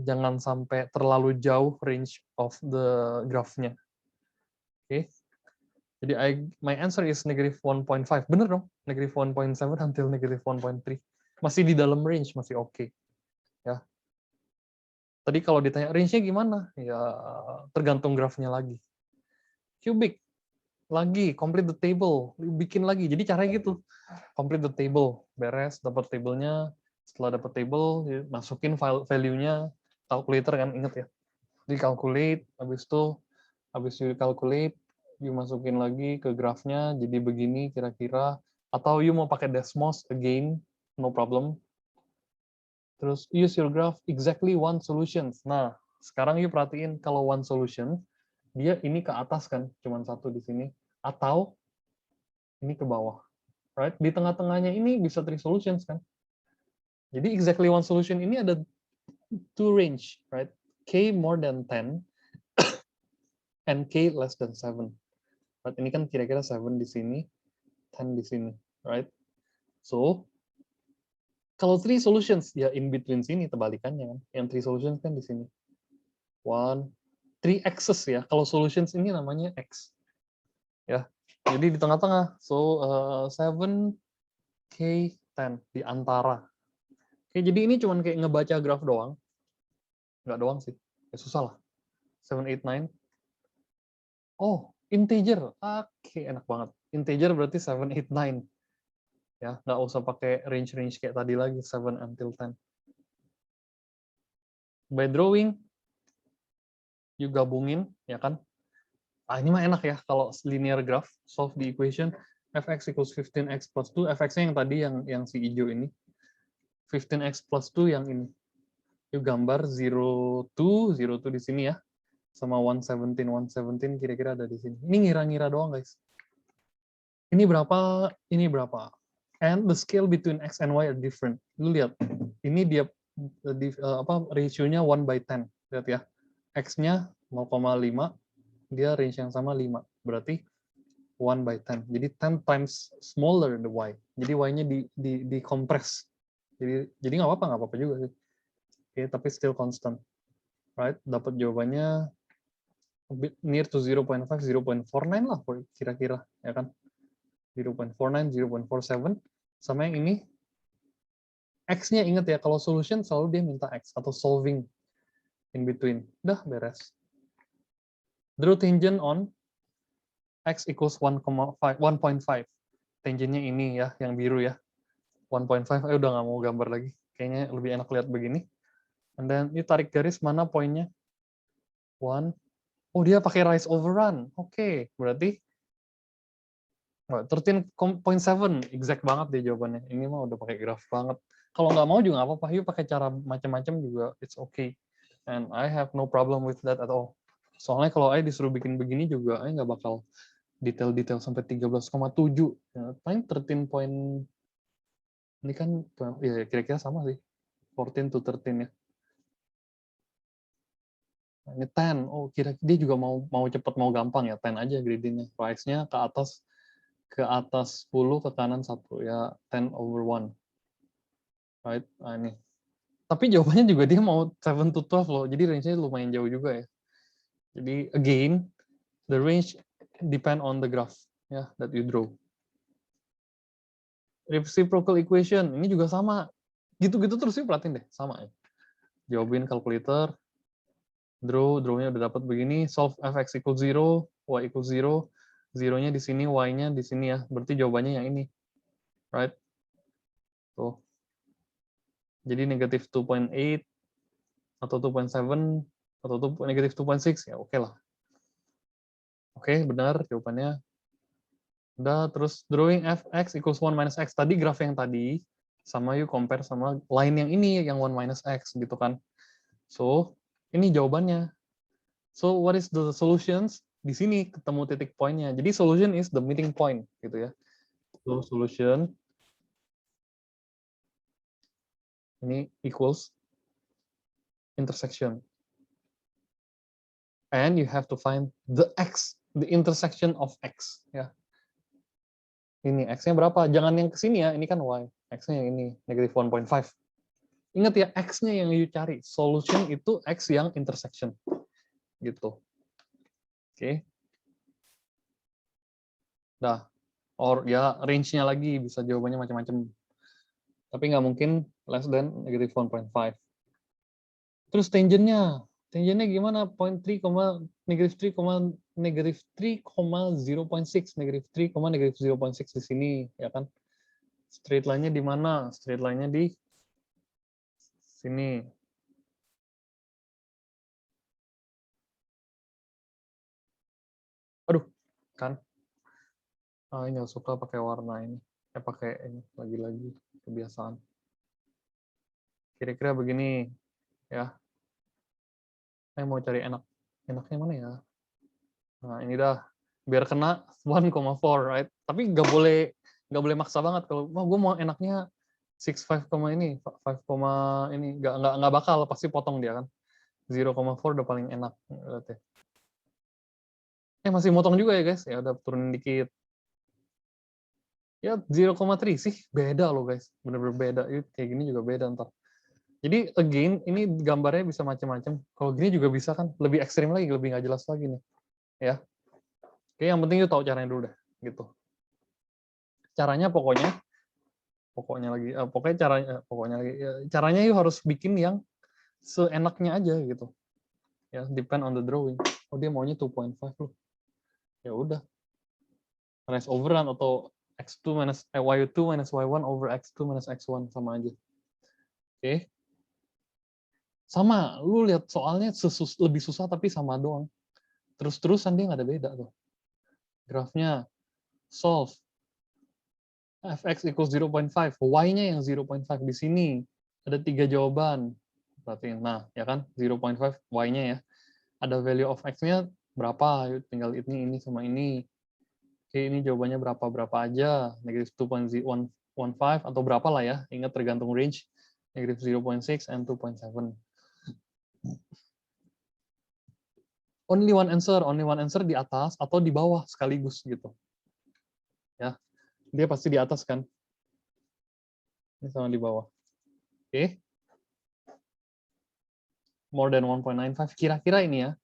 jangan sampai terlalu jauh range of the graph-nya. Oke. Jadi my answer is -1.5. Bener dong? -1.7 until -1.3. Masih di dalam range, masih oke. Ya. Tadi kalau ditanya range-nya gimana? Ya tergantung grafnya lagi. Cubic. Lagi, complete the table. Bikin lagi. Jadi caranya gitu. Complete the table. Beres, dapat tablenya. Setelah dapat table, masukin value-nya. Calculator kan, inget ya. Di calculate, habis itu calculate, you masukin lagi ke grafnya, jadi begini kira-kira. Atau you mau pakai Desmos again, no problem. Terus use your graph exactly one solution. Nah, sekarang you perhatiin kalau one solution, dia ini ke atas kan, cuma satu di sini. Atau ini ke bawah. Right? Di tengah-tengahnya ini bisa 3 solutions kan. Jadi exactly one solution ini ada 2 range, right? K more than 10 and K less than 7. Right? Ini kan kira-kira 7 di sini, 10 di sini, right? So, kalau 3 solutions, ya in between sini, terbalikannya kan. Yang 3 solutions kan di sini. 3 axes ya. Kalau solutions ini namanya X. Ya, jadi di tengah-tengah. So, 7, K, 10, di antara. Oke, jadi ini cuma kayak ngebaca graf doang. Nggak doang sih. Ya susah lah. 7, 8, 9. Oh, integer. Oke, enak banget. Integer berarti 7, 8, 9. Ya, nggak usah pakai range kayak tadi lagi, 7 until 10. By drawing, you gabungin, ya kan? Ini mah enak ya, kalau linear graph, solve the equation, fx equals 15x plus 2, fx-nya yang tadi, yang si hijau ini. 15x plus 2 yang ini. You gambar 0, 2 di sini ya. Sama 117 kira-kira ada di sini. Ini ngira-ngira doang, guys. Ini berapa, ini berapa. And the scale between x and y are different. Lu lihat, ini dia ratio-nya 1/10. Lihat ya. X-nya 0,5, dia range yang sama 5. Berarti 1/10. Jadi 10 times smaller the y. Jadi y-nya di compress. Jadi nggak apa-apa juga sih. Oke, tapi still constant. Right? Dapat jawabannya a bit near to 0.5, 0.49 lah kira-kira, ya kan? 0.49, 0.47. Sama yang ini, X-nya ingat ya, kalau solution selalu dia minta X, atau solving in between. Udah, beres. Draw tangent on X equals 1,5. Tangentnya ini ya, yang biru ya. 1.5, udah nggak mau gambar lagi. Kayaknya lebih enak lihat begini. And then, ini tarik garis, mana poinnya? 1. Oh, dia pakai rise over run. Oke, berarti 13.7, exact banget deh jawabannya. Ini mah udah pakai graf banget. Kalau nggak mau juga nggak apa-apa, yuk pakai cara macam-macam juga, it's okay. And I have no problem with that at all. Soalnya kalau saya disuruh bikin begini juga, saya nggak bakal detail-detail sampai 13,7. Ya, paling 13 point, ini kan ya kira-kira sama sih, 14 to 13 ya. Ini 10, oh kira dia juga mau cepat mau gampang ya, 10 aja gradingnya. X-nya ke atas 10, ke kanan 1 ya, 10/1. Right? Nah, ini. Tapi jawabannya juga dia mau 7 to 12 loh, jadi range-nya lumayan jauh juga ya. Jadi again, the range depend on the graph ya that you draw. Reciprocal equation, ini juga sama. Gitu-gitu terus sih, perhatiin deh, sama ya. Jawabin kalkulator. Draw-nya udah dapat begini, solve fx equals 0, y equals 0, 0-nya di sini, y-nya di sini ya. Berarti jawabannya yang ini. Right? Tuh. Jadi negatif 2.8 atau 2.7 atau negatif 2.6 ya oke lah. Oke, benar jawabannya. Udah, terus drawing fx equals 1 minus x. Tadi graf yang tadi sama you compare sama line yang ini yang 1 minus x gitu kan. So, ini jawabannya. So, what is the solutions? Di sini ketemu titik poinnya. Jadi, solution is the meeting point, gitu ya. So, solution ini equals intersection. And you have to find the x, the intersection of x. Ya. Ini x-nya berapa? Jangan yang ke sini ya, ini kan y. X-nya yang ini, negatif 1.5. Ingat ya, x-nya yang you cari. Solution itu x yang intersection. Gitu. Oke. Dah. Or ya range-nya lagi bisa jawabannya macam-macam. Tapi nggak mungkin less than negative 1.5. Terus tangentnya. Tangentnya gimana? Point 3, negative 3, negative 3,0.6, negative 3, negative 0.6 di sini, ya kan? Straight line-nya di mana? Straight line-nya di sini. Aduh, kan? Ini nggak suka pakai warna ini. Pakai ini lagi-lagi kebiasaan. Kira-kira begini, ya. Saya mau cari enaknya mana ya? Nah, ini dah. Biar kena 1,4, right? Tapi nggak boleh maksa banget. Kalau gue mau enaknya 6,5, ini 5, ini nggak bakal pasti potong dia kan. 0,4 udah paling enak. Masih motong juga ya guys. Ya udah turunin dikit. Ya 0,3 sih beda loh guys. Bener-bener beda. Kayak gini juga beda ntar. Jadi again ini gambarnya bisa macam-macam. Kalau gini juga bisa kan. Lebih ekstrim lagi, lebih nggak jelas lagi nih. Ya. Oke, yang penting itu tahu caranya dulu deh. Gitu. Caranya pokoknya caranya yuk harus bikin yang seenaknya aja gitu. Ya, depend on the drawing. Oh, dia maunya 2.5 loh. Ya udah. Minus overrun atau x2 minus y2 minus y1 over x2 minus x1 sama aja. Oke. Sama, lu lihat soalnya lebih susah tapi sama doang. Terus-terusan dia nggak ada beda tuh. Grafnya solve. Fx equals 0.5, y-nya yang 0.5 di sini. Ada 3 jawaban. Berarti, nah, ya kan, 0.5 y-nya ya. Ada value of x-nya berapa? Yuk, tinggal ini sama ini. Oke, ini jawabannya berapa aja. Negatif 2.15 atau berapa lah ya. Ingat tergantung range. Negatif 0.6 and 2.7. Only one answer di atas atau di bawah sekaligus gitu. Ya, dia pasti di atas kan. Ini sama di bawah. Oke. More than 1.95 kira-kira ini ya.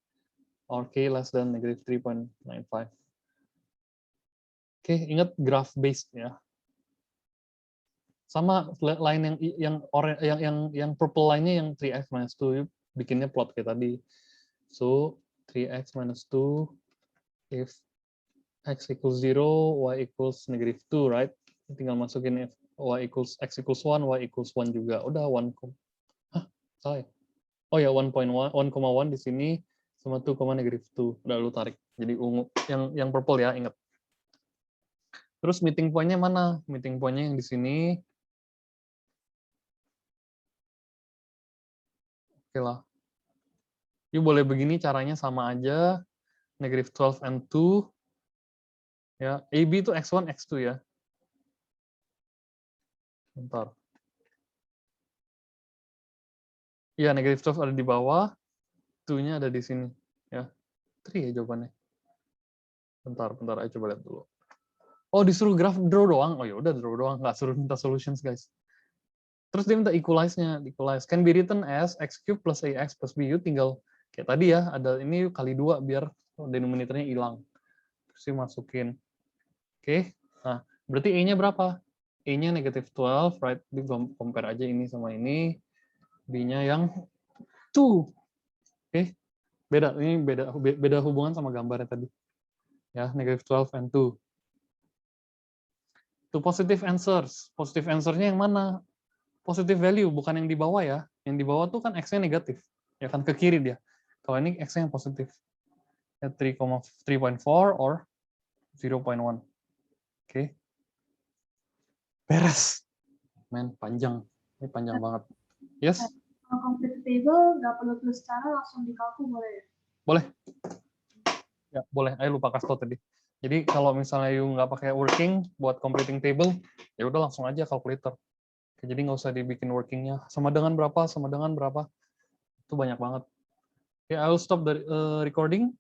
Or k less than negative 3.95. Oke, ingat graph based ya. Sama line yang purple line-nya yang 3x minus 2 bikinnya plot kayak tadi. So 3x minus 2 if x equals 0, y equals negative 2, right? Tinggal masukin if y equals x equals 1, y equals 1 juga. Udah 1. Hah, salah ya? Oh ya, 1.1 di sini sama 2, negative 2. Udah lu tarik. Jadi ungu. Yang purple ya, ingat. Terus meeting point-nya mana? Meeting point-nya yang di sini. Oke lah. Yuk boleh begini caranya sama aja. Negative 12 and 2. Ya, AB itu x1, x2 ya. Bentar. Iya, negative 12 ada di bawah. 2-nya ada di sini. Ya, 3 ya jawabannya. Bentar, ayo coba lihat dulu. Oh, disuruh graph draw doang. Oh ya udah draw doang, nggak suruh minta solutions, guys. Terus dia minta equalize-nya. Equalize can be written as x cube plus ax plus b. Tinggal kayak tadi ya, ada ini kali 2 biar denominatornya hilang. Terus dimasukin. Oke. Nah, berarti E-nya berapa? E-nya negative 12, right? Di compare aja ini sama ini. B-nya yang 2. Oke. Beda, ini beda hubungan sama gambarnya tadi. Ya, negative 12 and 2. To positive answers. Positive answer-nya yang mana? Positive value, bukan yang di bawah ya. Yang di bawah tuh kan X-nya negatif. Ya kan, ke kiri dia. Kalau ini X-nya yang positif. Ya, 3.4 or 0.1. Oke. Beres. Men, panjang. Ini panjang banget. Yes? Kalau complete table, nggak perlu tulis cara, langsung dikalku boleh ya? Boleh. Ya, boleh. Ayo lupa kasih tau tadi. Jadi kalau misalnya you nggak pakai working buat completing table, ya udah langsung aja calculator. Jadi nggak usah dibikin workingnya. Sama dengan berapa, sama dengan berapa. Itu banyak banget. Okay, I will stop the recording.